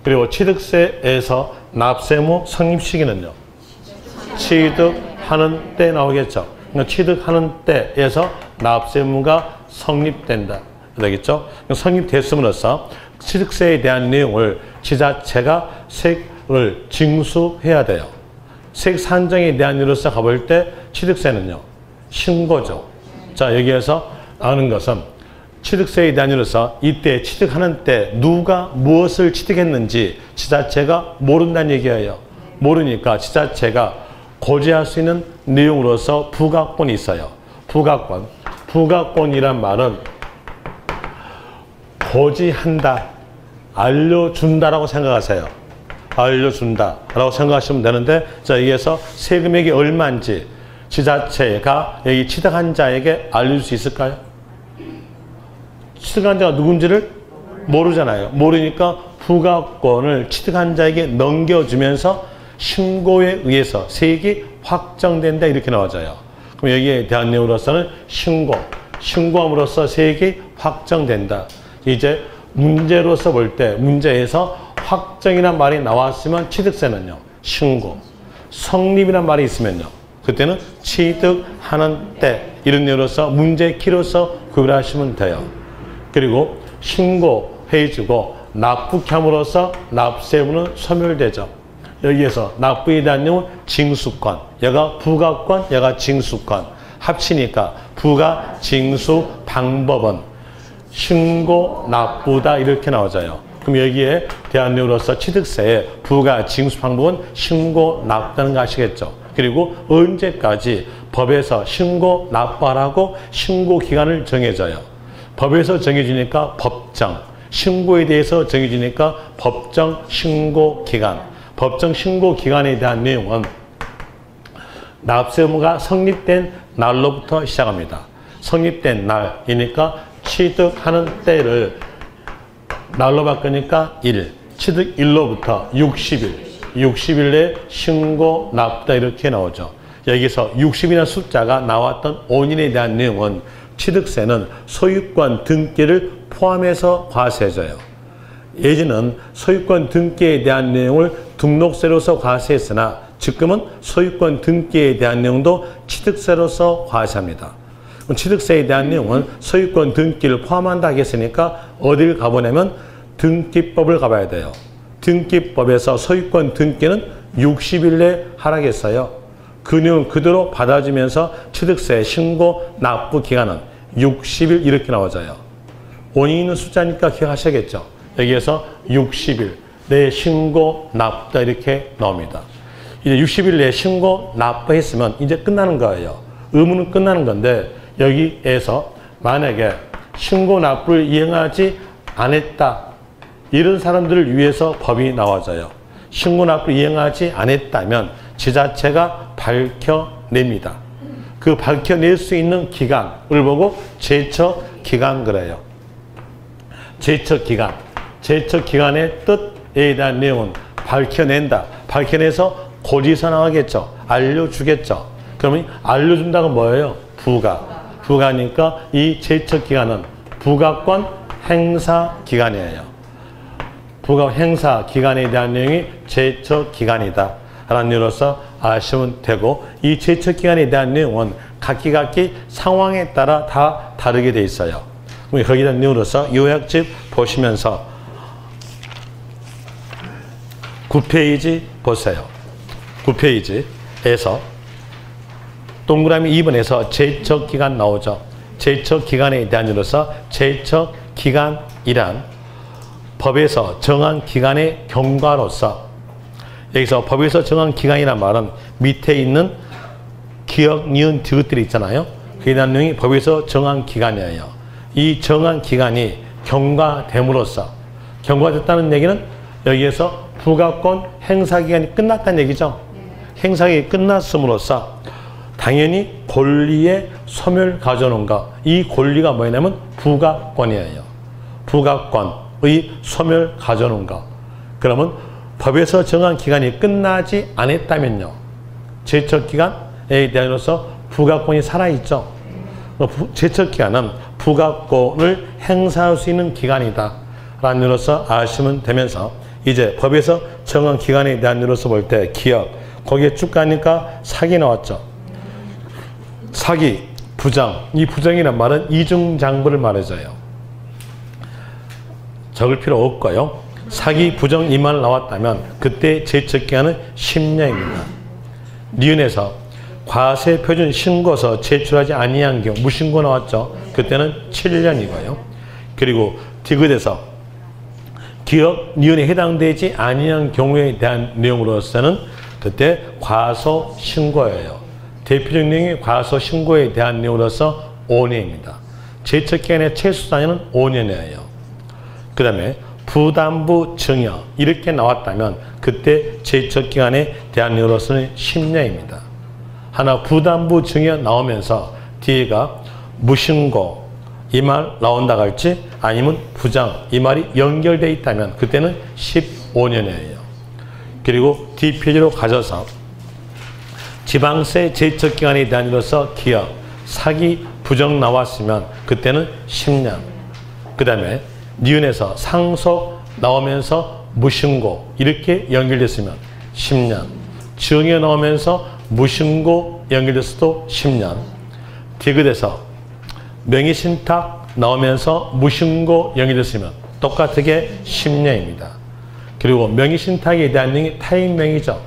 그리고 취득세에서 납세의무 성립 시기는요. 취득하는 때 나오겠죠. 그러니까 취득하는 때에서 납세의무가 성립된다. 되겠죠? 성립됐음으로써 취득세에 대한 내용을 지자체가 세액을 징수해야 돼요. 세액 산정에 대한 일로서 가볼 때 취득세는요. 신고죠. 자, 여기에서 아는 것은 취득세에 대한 일로서 이때 취득하는 때 누가 무엇을 취득했는지 지자체가 모른다는 얘기예요. 모르니까 지자체가 고지할 수 있는 내용으로서 부가권이 있어요. 부가권. 부가권이란 말은 고지한다, 알려준다라고 생각하세요. 알려준다라고 생각하시면 되는데, 자, 여기에서 세금액이 얼마인지 지자체가 여기 취득한 자에게 알려줄 수 있을까요? 취득한 자가 누군지를 모르잖아요. 모르니까 부가권을 취득한 자에게 넘겨주면서 신고에 의해서 세액이 확정된다 이렇게 나와져요. 그럼 여기에 대한 내용으로서는 신고함으로써 세액이 확정된다. 이제 문제로서 볼 때 문제에서 확정이란 말이 나왔으면 취득세는요. 신고. 성립이란 말이 있으면요. 그때는 취득하는 때 이런 내용으로서 문제 키로서 구별하시면 돼요. 그리고 신고해주고 납부함으로써 납세의무는 소멸되죠. 여기에서 납부에 대한 내용은 징수권, 얘가 부가권, 얘가 징수권 합치니까 부가, 징수, 방법은 신고, 납부다 이렇게 나오져요. 그럼 여기에 대한 내용으로서 취득세의 부가, 징수, 방법은 신고, 납부하는 거 아시겠죠? 그리고 언제까지 법에서 신고, 납부하라고 신고 기간을 정해져요. 법에서 정해지니까 법정, 신고에 대해서 정해지니까 법정 신고 기간. 법정 신고 기간에 대한 내용은 납세 의무가 성립된 날로부터 시작합니다. 성립된 날이니까 취득하는 때를 날로 바꾸니까 1, 취득일로부터 60일 내에 신고 납부다 이렇게 나오죠. 여기서 60이라는 숫자가 나왔던 원인에 대한 내용은 취득세는 소유권 등기를 포함해서 과세해져요. 예전은 소유권 등기에 대한 내용을 등록세로서 과세했으나 지금은 소유권 등기에 대한 내용도 취득세로서 과세합니다. 취득세에 대한 내용은 소유권 등기를 포함한다 하겠으니까 어딜 가보냐면 등기법을 가봐야 돼요. 등기법에서 소유권 등기는 60일 내에 하라겠어요. 그 내용 그대로 받아주면서 취득세 신고 납부 기간은 60일 이렇게 나와져요. 원인이 있는 숫자니까 기억하셔야겠죠. 여기에서 60일 내에 신고 납부다 이렇게 나옵니다. 이제 60일 내에 신고 납부했으면 이제 끝나는 거예요. 의무는 끝나는 건데 여기에서 만약에 신고 납부를 이행하지 않았다. 이런 사람들을 위해서 법이 나와져요. 신고 납부를 이행하지 않았다면 지자체가 밝혀냅니다. 그 밝혀낼 수 있는 기간을 보고 제척기간 그래요. 제척기간. 제척기간의 뜻에 대한 내용은 밝혀낸다. 밝혀내서 고지서명하겠죠. 알려주겠죠. 그러면 알려준다고 뭐예요? 부가. 부가니까 이 제척기간은 부가권 행사기간이에요. 부가 행사기간에 대한 내용이 제척기간이다. 라는 이유로서 아시면 되고 이 제척기간에 대한 내용은 각기 상황에 따라 다 다르게 돼 있어요. 거기에 대한 내용으로서 요약집 보시면서 9페이지 보세요. 9페이지에서 동그라미 2번에서 제척기간 나오죠. 제척기간에 대한 이유로서 제척기간이란 법에서 정한 기간의 경과로서 여기서 법에서 정한 기간이란 말은 밑에 있는 기억, 니은, 디귿들이 있잖아요. 그에 대한 내용이 법에서 정한 기간이에요. 이 정한 기간이 경과됨으로써 경과됐다는 얘기는 여기에서 부가권 행사기간이 끝났다는 얘기죠. 행사기간이 끝났음으로써 당연히 권리의 소멸 가져오는 것. 이 권리가 뭐냐면 부가권이에요. 부가권의 소멸 가져오는 것. 그러면 법에서 정한 기간이 끝나지 않았다면요. 제척기간에 대해서 부가권이 살아있죠. 제척기간은 부가권을 행사할 수 있는 기간이다. 라는 이유로서 아시면 되면서 이제 법에서 정한 기간에 대한 이유로서 볼 때 기억. 거기에 쭉 가니까 사기 나왔죠. 사기, 부정. 이 부정이란 말은 이중장부를 말해줘요. 적을 필요 없고요. 사기, 부정 이 말 나왔다면 그때 제척기간은 10년입니다. 니은에서 과세표준 신고서 제출하지 아니한 경우 무신고 나왔죠. 그때는 7년이고요. 그리고 디귿에서 기업, 니은에 해당되지 아니한 경우에 대한 내용으로서는 그때 과소신고예요. 대표적인 내용이 과소신고에 대한 내용으로서 5년입니다. 제척기간의 최소단위는 5년이에요. 그 다음에 부담부 증여 이렇게 나왔다면 그때 제척기간에 대한 내용으로서는 10년입니다. 하나 부담부 증여 나오면서 뒤에가 무신고 이 말 나온다고 할지 아니면 부정 이 말이 연결되어 있다면 그때는 15년이에요. 그리고 뒷페이지로 가져서 지방세 제척기간에 대한 이로서 기업, 사기, 부정 나왔으면 그때는 10년. 그 다음에 니은에서 상속 나오면서 무신고 이렇게 연결됐으면 10년. 증여 나오면서 무신고 연결됐어도 10년. 디귿에서 명의신탁 나오면서 무신고 연결됐으면 똑같게 10년입니다. 그리고 명의신탁에 대한 내용이 타인명의죠.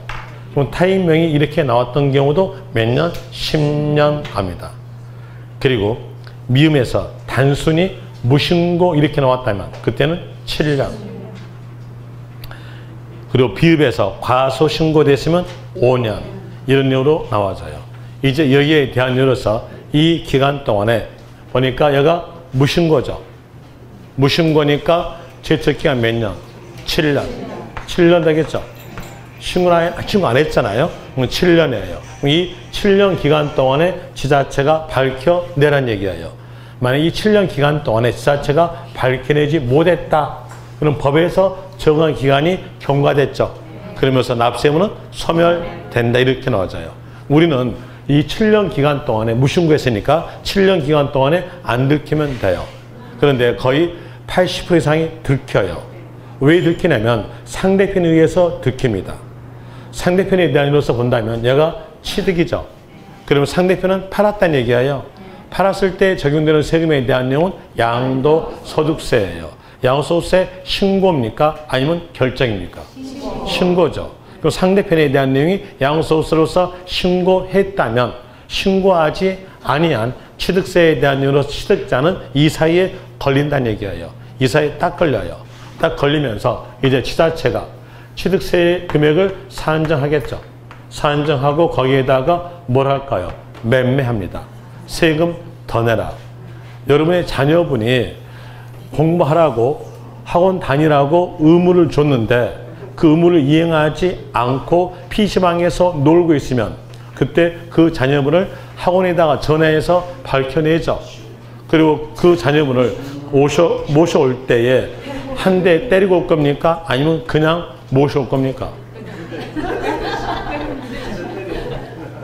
그럼 타인명이 이렇게 나왔던 경우도 몇 년? 10년 갑니다. 그리고 미음에서 단순히 무신고 이렇게 나왔다면 그때는 7년. 그리고 비읍에서 과소신고됐으면 5년. 이런 내용으로 나와져요. 이제 여기에 대한 이유로서 이 기간 동안에 보니까 얘가 무신고죠. 무신고니까 제척기간 몇 년? 7년. 7년 되겠죠. 신고 안 했잖아요. 그럼 7년이에요. 이 7년 기간 동안에 지자체가 밝혀내란 얘기예요. 만약 이 7년 기간 동안에 지자체가 밝혀내지 못했다. 그럼 법에서 정한 기간이 경과됐죠. 그러면서 납세의무는 소멸된다. 이렇게 나와져요. 우리는 이 7년 기간 동안에 무신고했으니까 7년 기간 동안에 안 들키면 돼요. 그런데 거의 80% 이상이 들켜요. 왜 들키냐면 상대편에 의해서 들킵니다. 상대편에 대한 일로서 본다면 얘가 취득이죠. 그러면 상대편은 팔았다는 얘기예요. 팔았을 때 적용되는 세금에 대한 내용은 양도소득세예요. 양도소득세 신고입니까? 아니면 결정입니까? 신고죠. 그리고 상대편에 대한 내용이 양도소득세로서 신고했다면 신고하지 아니한 취득세에 대한 내용으로서 취득자는 이 사이에 걸린다는 얘기예요. 이 사이에 딱 걸려요. 딱 걸리면서 이제 지자체가 취득세 금액을 산정하겠죠. 산정하고 거기에다가 뭘 할까요? 매매합니다. 세금 더 내라. 여러분의 자녀분이 공부하라고 학원 다니라고 의무를 줬는데 그 의무를 이행하지 않고 PC방에서 놀고 있으면 그때 그 자녀분을 학원에다가 전화해서 밝혀내죠. 그리고 그 자녀분을 모셔올 때에 한 대 때리고 올 겁니까? 아니면 그냥 모셔올 겁니까?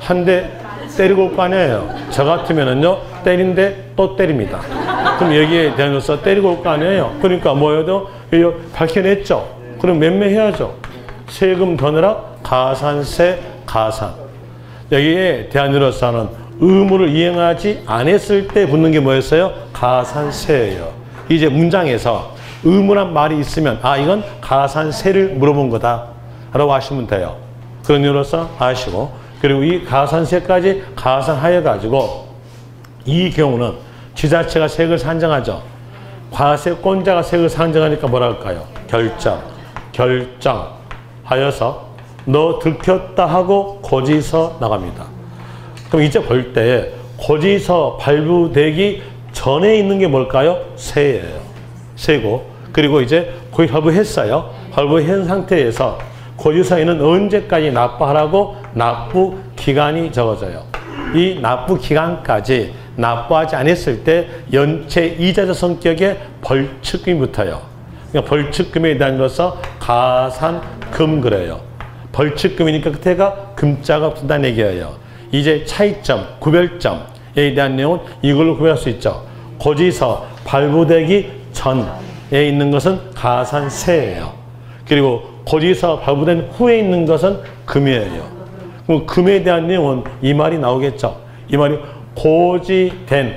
한 대 때리고 올 거 아니에요. 저 같으면은요, 때린데 또 때립니다. 그럼 여기에 대해서 때리고 올 거 아니에요. 그러니까 뭐여도 밝혀냈죠. 그럼 매매해야죠. 세금 더 내라, 가산세, 가산. 여기에 대한으로서는 의무를 이행하지 않았을 때 붙는 게 뭐였어요? 가산세예요. 이제 문장에서 의무란 말이 있으면 이건 가산세를 물어본 거다 라고 하시면 돼요. 그런 이유로서 아시고, 그리고 이 가산세까지 가산하여 가지고 이 경우는 지자체가 세금을 산정하죠. 과세권자가 세금을 산정하니까 뭐라 할까요? 결정하여서 너 들켰다 하고 고지서 나갑니다. 그럼 이제 볼 때 고지서 발부되기 전에 있는 게 뭘까요? 세예요. 세고, 그리고 이제 거의 발부했어요. 발부한 상태에서 고지서에는 언제까지 납부하라고 납부 기간이 적어져요. 이 납부 기간까지 납부하지 않았을 때 연체 이자적 성격의 벌칙금이 붙어요. 그러니까 벌칙금에 대한 것서 가산금 그래요. 벌칙금이니까 끝에가 금자가 붙는다는 얘기예요. 이제 차이점, 구별점에 대한 내용은 이걸로 구별할 수 있죠. 고지서 발부되기 전에 있는 것은 가산세예요. 그리고 고지서 발부된 후에 있는 것은 금이에요. 그럼 금에 대한 내용은 이 말이 나오겠죠. 이 말이 고지된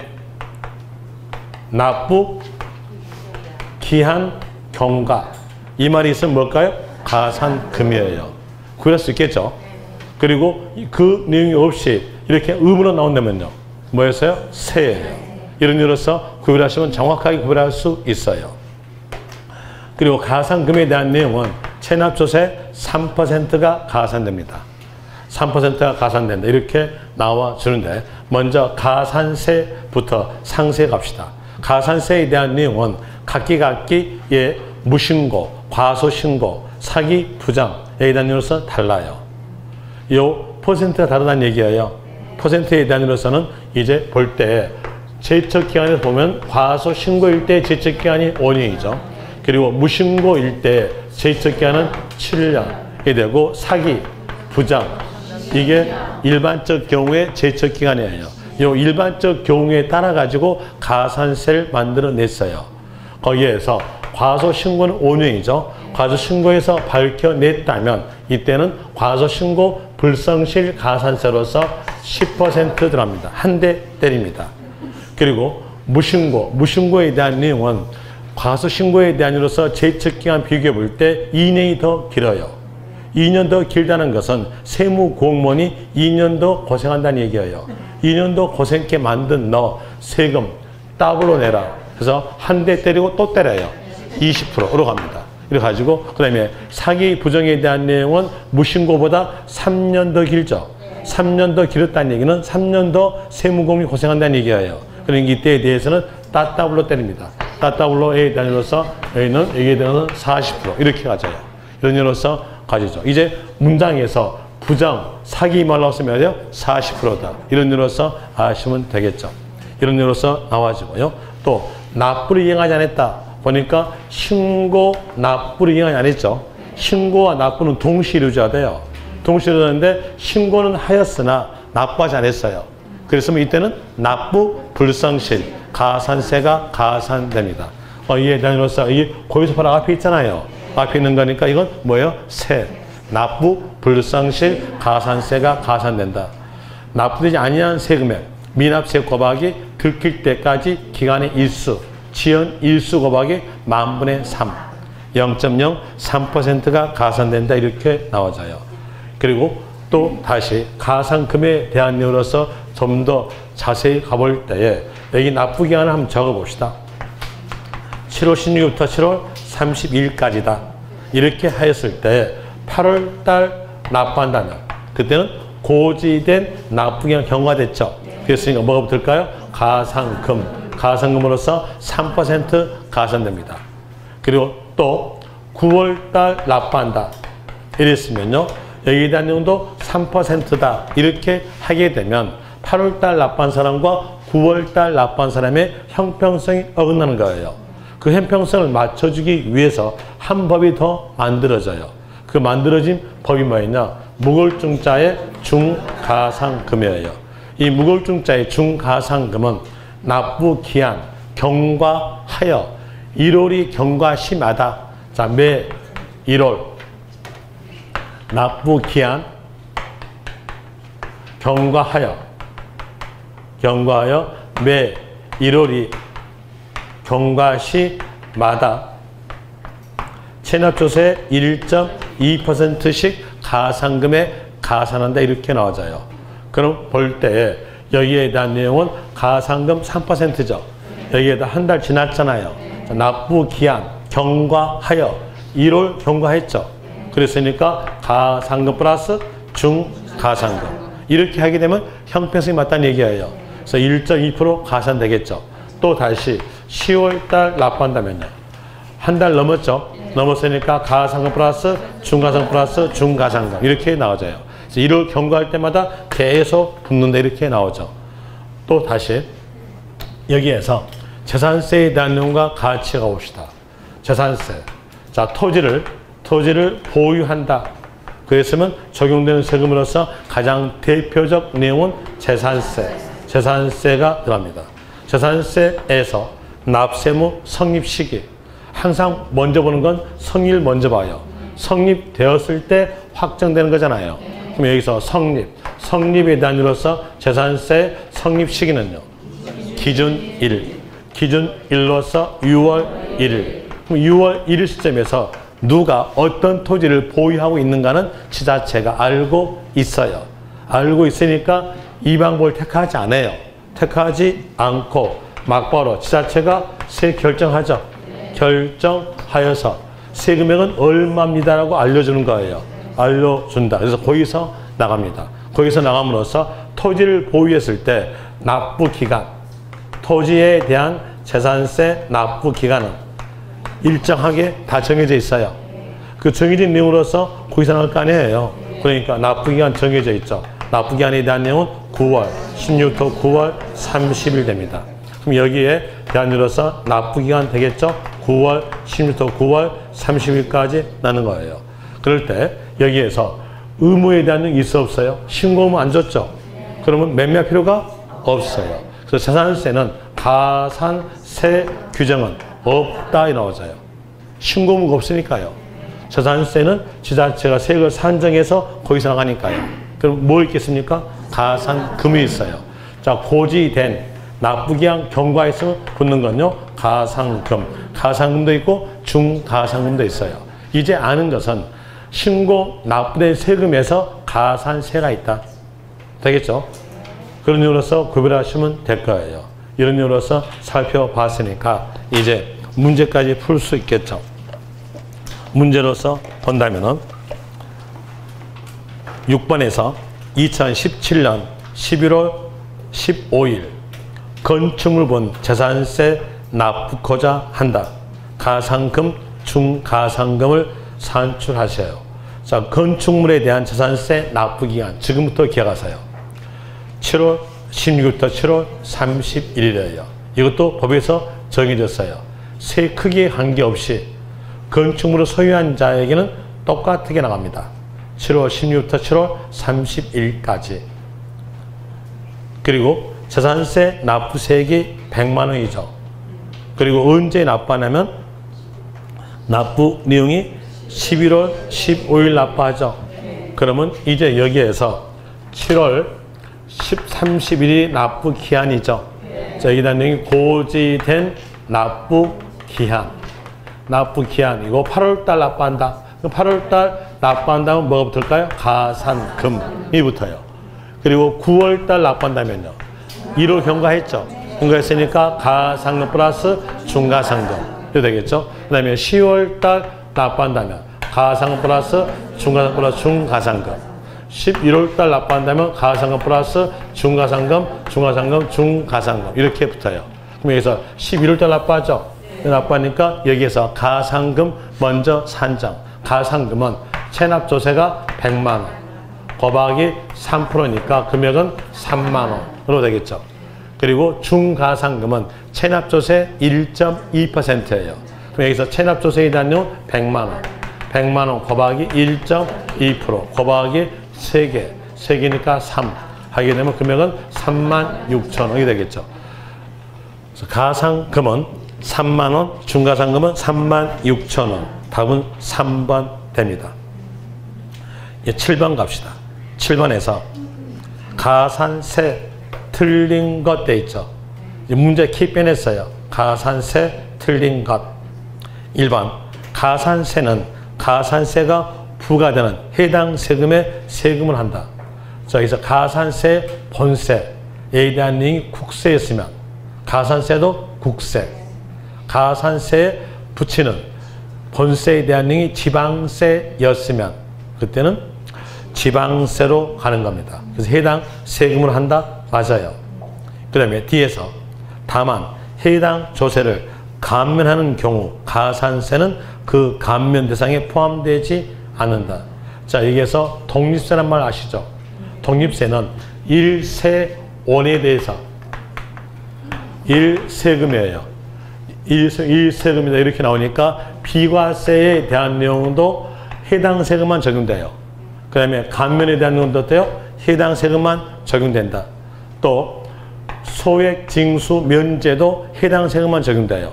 납부 기한 경과, 이 말이 있으면 뭘까요? 가산금이에요. 구별할 수 있겠죠. 그리고 그 내용이 없이 이렇게 의무로 나온다면요, 뭐였어요? 세예요. 이런 이유로서 구별하시면 정확하게 구별할 수 있어요. 그리고 가산금에 대한 내용은 체납조세 3%가 가산됩니다. 3%가 가산된다. 이렇게 나와주는데, 먼저 가산세부터 상세 갑시다. 가산세에 대한 내용은 각기의 무신고, 과소신고, 사기, 부정에 대한 이유로서 달라요. 요 퍼센트가 다르다는 얘기예요. 퍼센트에 대한 이유로서는 이제 볼 때 제척기간에서 보면 과소신고일 때 제척기간이 5년이죠. 그리고 무신고일 때 제척기간은 7년이 되고, 사기, 부정, 이게 일반적 경우의 제척기간이에요. 이 일반적 경우에 따라 가지고 가산세를 만들어냈어요. 거기에서 과소신고는 5년이죠. 과소신고에서 밝혀냈다면 이때는 과소신고 불성실 가산세로서 10% 들어갑니다. 한 대 때립니다. 그리고 무신고에 대한 내용은 과소신고에 대한 이로서 제척기간 비교해 볼 때 2년이 더 길어요. 2년 더 길다는 것은 세무공무원이 2년 더 고생한다는 얘기예요. 2년 더 고생케 만든 너 세금 더블로 내라. 그래서 한 대 때리고 또 때려요. 20%로 갑니다. 이렇게 가지고, 그 다음에 사기 부정에 대한 내용은 무신고보다 3년 더 길죠. 3년 더 길었다는 얘기는 3년 더 세무공무원이 고생한다는 얘기예요. 그러니까 이때에 대해서는 따따블로 때립니다. 따따블로에 대한으로서 여기에 대해서는 40% 이렇게 가져요. 이런 이유로서 가지죠. 이제 문장에서 부정, 사기 말로 쓰면 40%다. 이런 의미로서 아시면 되겠죠. 이런 의미로서 나와지고요. 또 납부를 이행하지 않았다. 보니까 신고, 납부를 이행하지 않았죠. 신고와 납부는 동시에 이루어져야 동시에 이루어졌는데 신고는 하였으나 납부하지 않았어요. 그래서 이때는 납부 불성실, 가산세가 가산됩니다. 이에 대한 의미로서 이 고유소파락 앞에 있잖아요. 앞에 있는 거니까 이건 뭐예요? 세. 납부 불성실, 가산세가 가산된다. 납부되지 아니한 세금액, 미납세 곱하기 들킬 때까지 기간의 일수, 지연 일수 곱하기 10,000분의 3, 0.03%가 가산된다. 이렇게 나와져요. 그리고 또 다시 가산금에 대한 내용으로서 좀 더 자세히 가볼 때에 여기 납부기간을 한번 적어봅시다. 7월 16일부터 7월 30일까지다. 이렇게 하였을 때 8월달 납부한다면 그때는 고지된 납부기간 경과가 됐죠. 그랬으니까 뭐가 붙을까요? 가산금. 가산금으로서 3% 가산됩니다. 그리고 또 9월달 납부한다. 이랬으면요. 여기에 대한 내용도 3%다. 이렇게 하게 되면 8월달 납부한 사람과 9월달 납부한 사람의 형평성이 어긋나는 거예요. 그 형평성을 맞춰주기 위해서 한 법이 더 만들어져요. 그 만들어진 법이 뭐였냐? 무골증자의 중가산금이에요. 이 무골증자의 중가산금은 납부기한 경과하여 1월이 경과시마다 자, 매 1월 납부기한 경과하여 매 1월이 경과시마다 체납조세 1.2%씩 가산금에 가산한다. 이렇게 나와져요. 그럼 볼 때 여기에 대한 내용은 가산금 3%죠. 여기에다 한 달 지났잖아요. 납부기한 경과하여 1월 경과했죠. 그랬으니까 가산금 플러스 중가산금. 이렇게 하게 되면 형평성이 맞다는 얘기예요. 그래서 1.2% 가산되겠죠. 또 다시 10월달 납부한다면요. 한 달 넘었죠. 넘었으니까 가산금 플러스 중가산금 플러스 중가산금. 이렇게 나와져요. 그래서 1월 경과할 때마다 계속 붙는다. 이렇게 나오죠. 또 다시 여기에서 재산세에 대한 내용과 같이 가봅시다. 재산세. 자, 토지를 보유한다. 그랬으면 적용되는 세금으로서 가장 대표적 내용은 재산세가 들어갑니다. 재산세에서 납세무 성립 시기. 항상 먼저 보는 건 성립을 먼저 봐요. 성립되었을 때 확정되는 거잖아요. 그럼 여기서 성립에 대한 이로서 재산세 성립 시기는요. 기준일로서 6월 1일. 그럼 6월 1일 시점에서 누가 어떤 토지를 보유하고 있는가는 지자체가 알고 있어요. 알고 있으니까 이 방법을 택하지 않아요. 택하지 않고 막바로 지자체가 세 결정하죠. 결정하여서 세금액은 얼마입니다라고 알려주는 거예요. 알려준다. 그래서 거기서 나갑니다. 거기서 나감으로써 토지를 보유했을 때 납부기간, 토지에 대한 재산세 납부기간은 일정하게 다 정해져 있어요. 그 정해진 내용으로서 거기서 나올 거 아니에요. 그러니까 납부기간 정해져 있죠. 납부기간에 대한 내용은 9월 16일부터 9월 30일 됩니다. 그럼 여기에 대한 이로서 납부기간 되겠죠? 9월 16일부터 9월 30일까지 나는 거예요. 그럴 때 여기에서 의무에 대한 내용이 있어 없어요? 신고 의무 안 줬죠? 그러면 매매할 필요가 없어요. 그래서 재산세는 가산세 규정은 없다 이 나오져요. 신고 의무가 없으니까요. 재산세는 지자체가 세액을 산정해서 거기서 나가니까요. 그럼 뭐 있겠습니까? 가산금이 있어요. 자, 고지된 납부기한 경과했으면 붙는 건요. 가산금. 가산금도 있고 중가산금도 있어요. 이제 아는 것은 신고 납부된 세금에서 가산세가 있다. 되겠죠? 그런 이유로서 구별하시면 될 거예요. 이런 이유로서 살펴봤으니까 이제 문제까지 풀 수 있겠죠. 문제로서 본다면은 6번에서 2017년 11월 15일 건축물 본 재산세 납부코자 한다. 가산금, 중가산금을 산출하셔요. 자, 건축물에 대한 자산세 납부기간 지금부터 기억하세요. 7월 16일부터 7월 31일이에요. 이것도 법에서 정해졌어요. 세 크기에 관계없이 건축물을 소유한 자에게는 똑같게 나갑니다. 7월 16일부터 7월 30일까지. 그리고 자산세 납부세액이 100만 원이죠. 그리고 언제 납부하냐면 납부 내용이 11월 15일 납부하죠. 그러면 이제 여기에서 7월 30일이 납부 기한이죠. 자, 여기다 내용이 고지된 납부 기한. 납부 기한이고 8월달 납부한다. 8월달 납부한다면 뭐가 붙을까요? 가산금이 붙어요. 그리고 9월달 납부한다면요. 1월 경과했죠. 경과했으니까 가산금 플러스 중과상금. 이렇게 되겠죠. 그 다음에 10월달 납부한다면 가산금 플러스 중과상금 플러스 중가상금. 11월달 납부한다면 가산금 플러스 중가상금, 중가상금, 중가상금. 이렇게 붙어요. 그럼 여기서 11월달 납부하죠. 납부하니까 여기에서 가상금 먼저 산정. 가상금은 체납조세가 100만 원. 곱하기 3%니까 금액은 3만 원으로 되겠죠. 그리고 중가상금은 체납조세 1.2%예요. 그럼 여기서 체납조세에 대한 내용 100만 원. 100만 원 곱하기 1.2% 곱하기 3개. 3개니까 3. 하게 되면 금액은 36,000원이 되겠죠. 그래서 가상금은 3만 원, 중가상금은 36,000원. 답은 3번 됩니다. 7번 갑시다. 7번에서 가산세 틀린 것 돼 있죠. 문제 키 빼냈어요. 가산세 틀린 것. 1번 가산세는 가산세가 부과되는 해당 세금에 세금을 한다. 자, 여기서 가산세 본세에 대한 내용이 국세였으면 가산세도 국세. 가산세에 붙이는 본세에 대한 내용이 지방세였으면 그때는 지방세로 가는 겁니다. 그래서 해당 세금을 한다? 맞아요. 그 다음에 뒤에서 다만 해당 조세를 감면하는 경우 가산세는 그 감면 대상에 포함되지 않는다. 자, 여기에서 독립세란 말 아시죠? 독립세는 일세원에 대해서 일세금이에요. 일세금이다 이렇게 나오니까 비과세에 대한 내용도 해당 세금만 적용돼요. 그 다음에 감면에 대한 내용도 어때요? 해당 세금만 적용된다. 또 소액 징수 면제도 해당 세금만 적용돼요.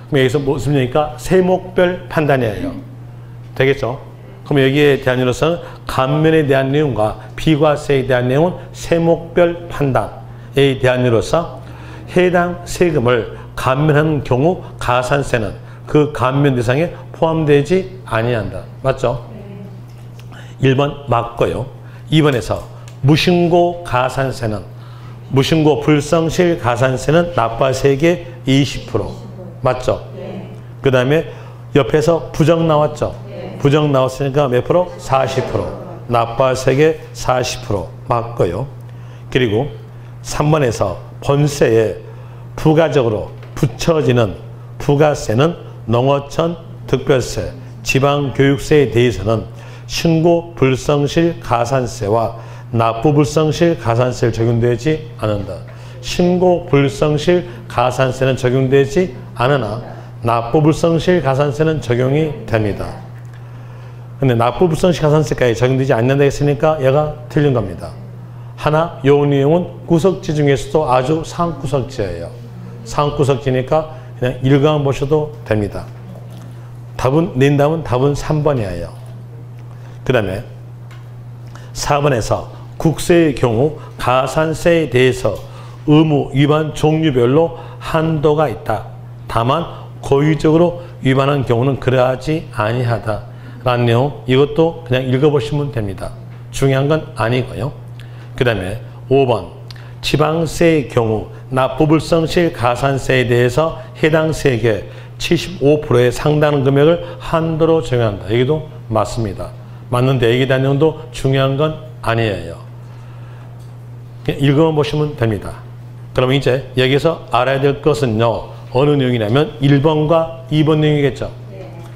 그럼 여기서 무슨 얘기니까 세목별 판단이에요. 되겠죠? 그럼 여기에 대한 이로서는 감면에 대한 내용과 비과세에 대한 내용은 세목별 판단에 대한 이로서 해당 세금을 감면하는 경우 가산세는 그 감면 대상에 포함되지 아니한다. 맞죠? 1번 맞고요. 2번에서 무신고 가산세는 무신고 불성실 가산세는 납부세액의 20%. 맞죠? 그 다음에 옆에서 부정 나왔죠? 부정 나왔으니까 몇 프로? 40%. 납부세액의 40% 맞고요. 그리고 3번에서 본세에 부가적으로 붙여지는 부가세는 농어촌 특별세, 지방교육세에 대해서는 신고 불성실 가산세와 납부 불성실 가산세를 적용되지 않는다. 신고 불성실 가산세는 적용되지 않으나 납부 불성실 가산세는 적용이 됩니다. 근데 납부 불성실 가산세까지 적용되지 않는다 했으니까 얘가 틀린 겁니다. 하나, 요 내용은 구석지 중에서도 아주 상구석지예요. 상구석지니까 그냥 일강 보셔도 됩니다. 답은 낸다면 답은 3번이에요. 그 다음에 4번에서 국세의 경우 가산세에 대해서 의무 위반 종류별로 한도가 있다. 다만 고의적으로 위반한 경우는 그러하지 아니하다. 라는 내용 이것도 그냥 읽어보시면 됩니다. 중요한 건 아니고요. 그 다음에 5번 지방세의 경우 납부불성실 가산세에 대해서 해당 세액의 75%에 상당한 금액을 한도로 적용한다. 여기도 맞습니다. 맞는데 여기 대한 내용도 중요한 건 아니에요. 읽어보시면 됩니다. 그럼 이제 여기서 알아야 될 것은요. 어느 내용이냐면 1번과 2번 내용이겠죠.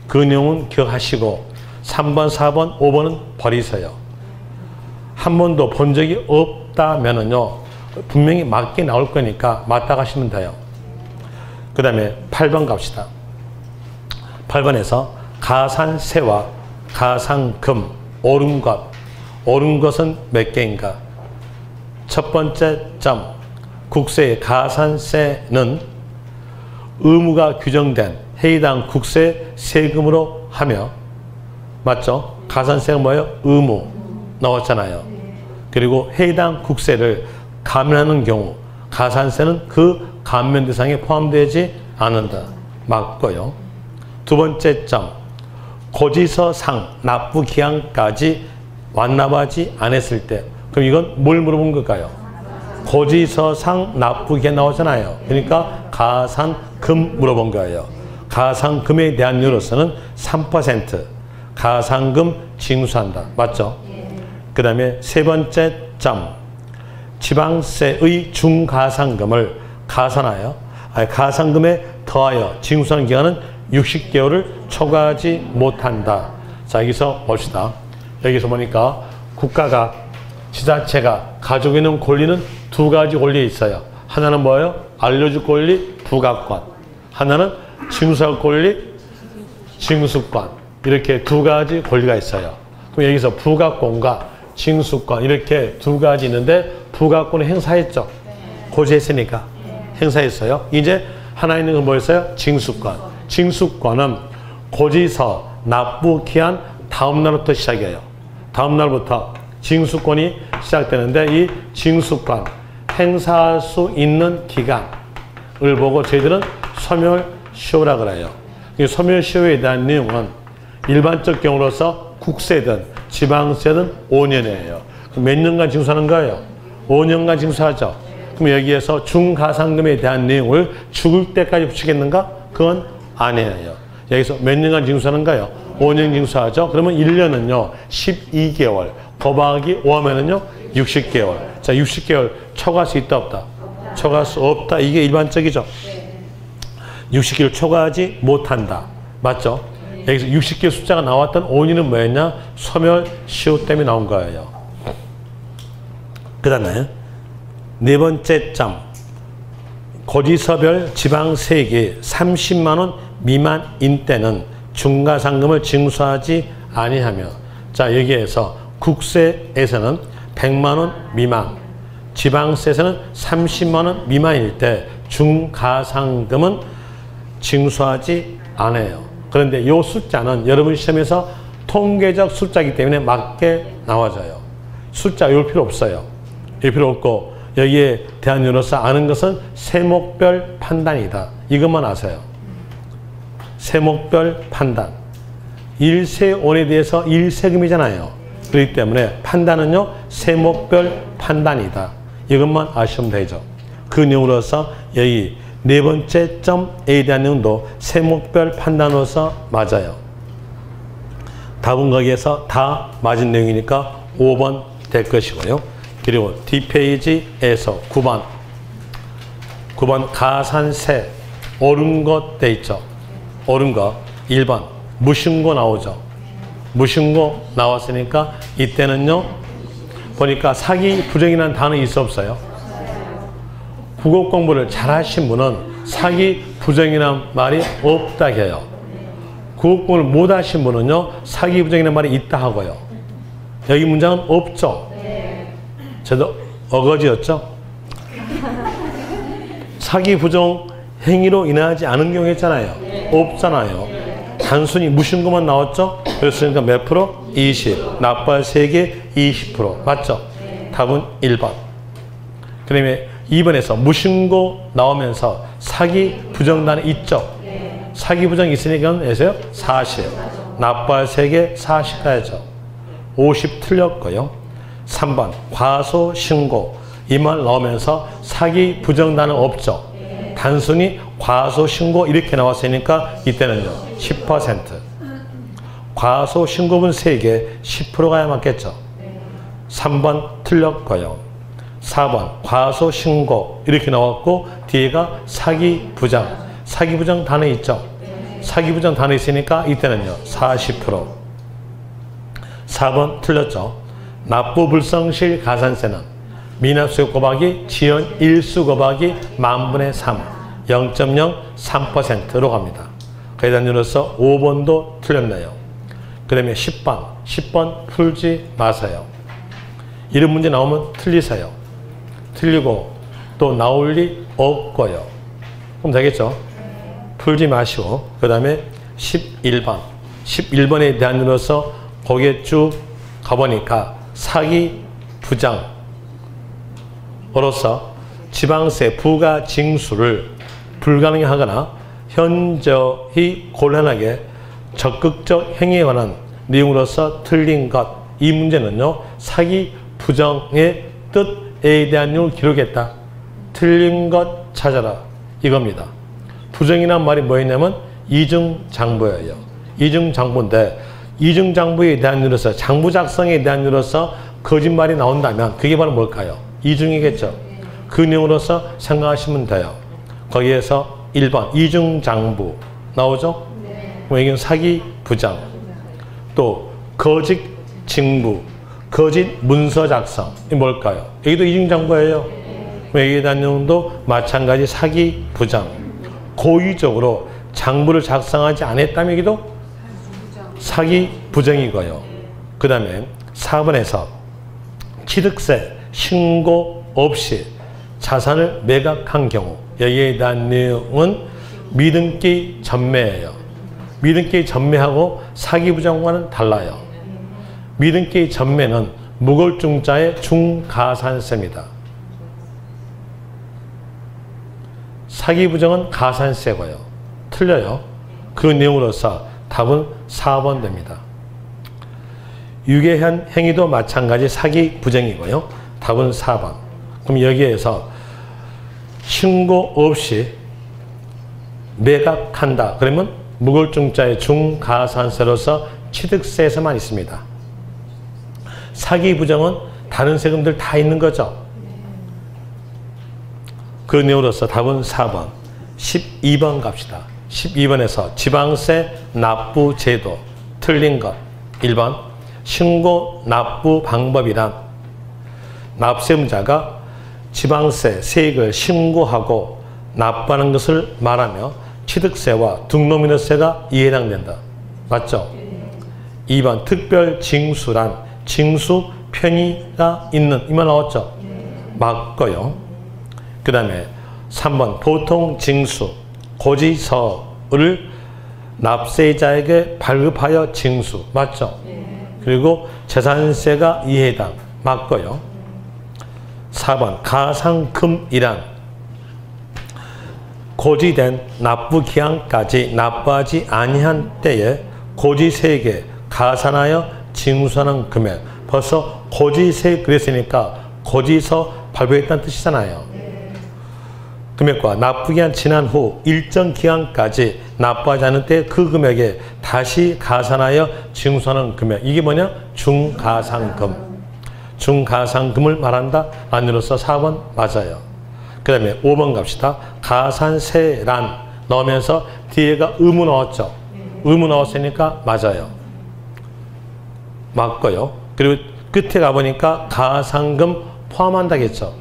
그 내용은 기억하시고 3번, 4번, 5번은 버리세요. 한 번도 본 적이 없다면은요, 분명히 맞게 나올 거니까 맞다 가시면 돼요. 그 다음에 8번 갑시다. 8번에서 가산세와 가산금, 옳은 것, 옳은 것은 몇 개인가? 첫 번째 점, 국세의 가산세는 의무가 규정된 해당 국세 세금으로 하며, 맞죠? 가산세가 뭐예요? 의무 나왔잖아요. 그리고 해당 국세를 감면하는 경우 가산세는 그 감면 대상에 포함되지 않는다. 맞고요. 두 번째 점, 고지서상 납부 기한까지 완납하지 않았을 때, 그럼 이건 뭘 물어본 걸까요? 고지서상 납부 기한 나오잖아요. 그러니까 가산금 물어본 거예요. 가산금에 대한 이유로서는 3% 가산금 징수한다. 맞죠? 그 다음에 세 번째 점, 지방세의 중가산금을 가산금에 더하여 징수하는 기간은 60개월을 초과하지 못한다. 자, 여기서 봅시다. 여기서 보니까 국가가, 지자체가 가지고 있는 권리는 두 가지 권리 있어요. 하나는 뭐예요? 알려줄 권리, 부가권. 하나는 징수할 권리, 징수권. 이렇게 두 가지 권리가 있어요. 그럼 여기서 부가권과 징수권 이렇게 두 가지 있는데, 부가권을 행사했죠. 고지했으니까 행사했어요. 이제 하나 있는 건 뭐였어요? 징수권. 징수권은 고지서 납부 기한 다음 날부터 시작해요. 다음 날부터 징수권이 시작되는데, 이 징수권 행사할 수 있는 기간을 보고 저희들은 소멸시효라 그래요. 이 소멸시효에 대한 내용은 일반적 경우로서 국세든 지방세든 5년이에요. 몇 년간 징수하는 거예요? 5년간 징수하죠. 그럼 여기에서 중가산금에 대한 내용을 죽을 때까지 붙이겠는가? 그건 아니에요. 여기서 몇 년간 징수하는가요? 5년 징수하죠. 그러면 1년은요 12개월, 곱하기 5하면은요 60개월. 자, 60개월 초과할 수 있다 없다? 초과할 수 없다. 이게 일반적이죠. 60개월 초과하지 못한다. 맞죠? 여기서 60개 숫자가 나왔던 5년은 뭐였냐? 소멸시효 때문에 나온 거예요. 그 다음에 네 번째 점, 고지서별 지방세액이 30만 원 미만인 때는 중가상금을 징수하지 아니하며, 자, 여기에서 국세에서는 100만 원 미만, 지방세에서는 30만 원 미만일 때 중가상금은 징수하지 않아요. 그런데 이 숫자는 여러분 시험에서 통계적 숫자이기 때문에 맞게 나와져요. 숫자 이럴 필요 없어요. 이럴 필요 없고, 여기에 대한 이유로서 아는 것은 세목별 판단이다. 이것만 아세요. 세목별 판단. 일세원에 대해서 일세금이잖아요. 그렇기 때문에 판단은요 세목별 판단이다. 이것만 아시면 되죠. 그 내용으로서 여기 네 번째 점에 대한 내용도 세목별 판단으로서 맞아요. 답은 거기에서 다 맞은 내용이니까 5번 될 것이고요. 그리고 뒷페이지에서 9번 가산세 옳은 것 돼 있죠. 옳은 것 1번 무신고 나오죠. 무신고 나왔으니까 이때는요 보니까 사기 부정이라는 단어 있어 없어요? 국어 공부를 잘 하신 분은 사기 부정이라는 말이 없다 해요. 국어 공부를 못 하신 분은요 사기 부정이라는 말이 있다 하고요. 여기 문장은 없죠. 저도 어거지였죠. 사기 부정 행위로 인하지 않은 경우 있잖아요. 없잖아요. 단순히 무신고만 나왔죠. 그랬으니까 몇 프로? 20. 납부할 세액의 20%. 맞죠? 답은 1번. 그 다음에 2번에서 무신고 나오면서 사기 부정단에 있죠. 사기 부정이 있으니까 에서요 40. 납부할 세액의 40 가야죠. 50 틀렸고요. 3번 과소신고 이 말 나오면서 사기 부정단은 없죠. 단순히 과소신고 이렇게 나왔으니까 이때는요 10%. 과소신고분 세액의 10% 가야 맞겠죠. 3번 틀렸고요. 4번 과소신고 이렇게 나왔고 뒤에가 사기부정. 사기부정 단어 있죠. 사기부정 단어 있으니까 이때는요 40%. 4번 틀렸죠. 납부불성실 가산세는 미납수요 곱하기 지연 일수 곱하기 만분의 3, 0.03%로 갑니다. 계산율로서 5번도 틀렸네요. 그 다음에 10번 풀지 마세요. 이런 문제 나오면 틀리세요. 틀리고 또 나올 리 없고요. 그럼 되겠죠? 풀지 마시고 그 다음에 11번에 대한 으로서 거기에 쭉 가보니까 사기 부장으로서 지방세 부과 징수를 불가능히 하거나 현저히 곤란하게 적극적 행위에 관한 내용으로서 틀린 것. 이 문제는요. 사기 부정의 뜻에 대한 내용을 기록했다. 틀린 것 찾아라. 이겁니다. 부정이란 말이 뭐였냐면 이중장부예요. 이중장부인데 이중장부에 대한 이유로서 장부 작성에 대한 이유로서 거짓말이 나온다면 그게 바로 뭘까요? 이중이겠죠. 그 내용으로서 생각하시면 돼요. 거기에서 1번 이중장부 나오죠? 그럼 여기는 사기 부장 또 거짓 징부 거짓 문서 작성 이 뭘까요? 여기도 이중장부예요. 여기에 대한 내용도 마찬가지 사기 부장 고의적으로 장부를 작성하지 않았다면 여기도 사기 부정이고요. 그 다음에 4번에서 취득세 신고 없이 자산을 매각한 경우 여기에 대한 내용은 미등기 전매예요. 미등기 전매하고 사기 부정과는 달라요. 미등기 전매는 무골중자의 중가산세입니다. 사기 부정은 가산세고요. 틀려요. 그 내용으로서 답은 4번 됩니다. 유괴한 행위도 마찬가지 사기 부정이고요. 답은 4번. 그럼 여기에서 신고 없이 매각한다. 그러면 무골중자의 중가산세로서 취득세에서만 있습니다. 사기 부정은 다른 세금들 다 있는 거죠. 그 내용으로서 답은 4번. 12번 갑시다. 12번에서 지방세 납부 제도 틀린 것 1번 신고 납부 방법이란 납세문자가 지방세 세액을 신고하고 납부하는 것을 말하며 취득세와 등록민세가 이에 해당된다. 맞죠? 2번 특별 징수란 징수 편의가 있는 이 말 나왔죠? 맞고요. 그 다음에 3번 보통 징수 고지서를 납세자에게 발급하여 징수 맞죠? 그리고 재산세가 이에 해당 맞고요. 4번 가상금이란 고지된 납부기한까지 납부하지 아니한 때에 고지세액에 가산하여 징수하는 금액. 벌써 고지세 그랬으니까 고지서 발부했다는 뜻이잖아요. 금액과 납부기한 지난 후 일정 기간까지 납부하지 않을 때 그 금액에 다시 가산하여 징수하는 금액. 이게 뭐냐? 중가상금. 중가상금을 말한다. 안으로서 4번 맞아요. 그 다음에 5번 갑시다. 가산세란 넣으면서 뒤에가 의무 넣었죠. 의무 넣었으니까 맞아요. 맞고요. 그리고 끝에 가보니까 가상금 포함한다겠죠.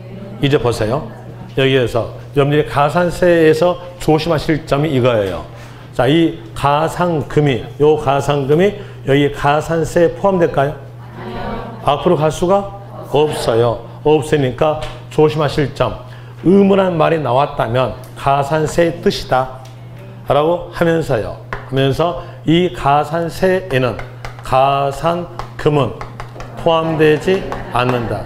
이제 보세요. 여기에서 여러분들이 가산세에서 조심하실 점이 이거예요. 자, 이 가상금이, 요 가상금이 여기 가산세에 포함될까요? 아니요. 앞으로 갈 수가 없어요. 없으니까 조심하실 점. 의무란 말이 나왔다면 가산세의 뜻이다. 라고 하면서요. 하면서 이 가산세에는 가산금은 포함되지 않는다.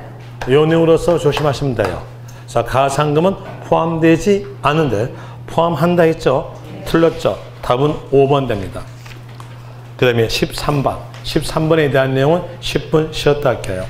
요 내용으로서 조심하시면 돼요. 자, 가상금은 포함되지 않은데 포함한다 했죠? 틀렸죠? 답은 5번 됩니다. 그 다음에 13번. 13번에 대한 내용은 10분 쉬었다 할게요.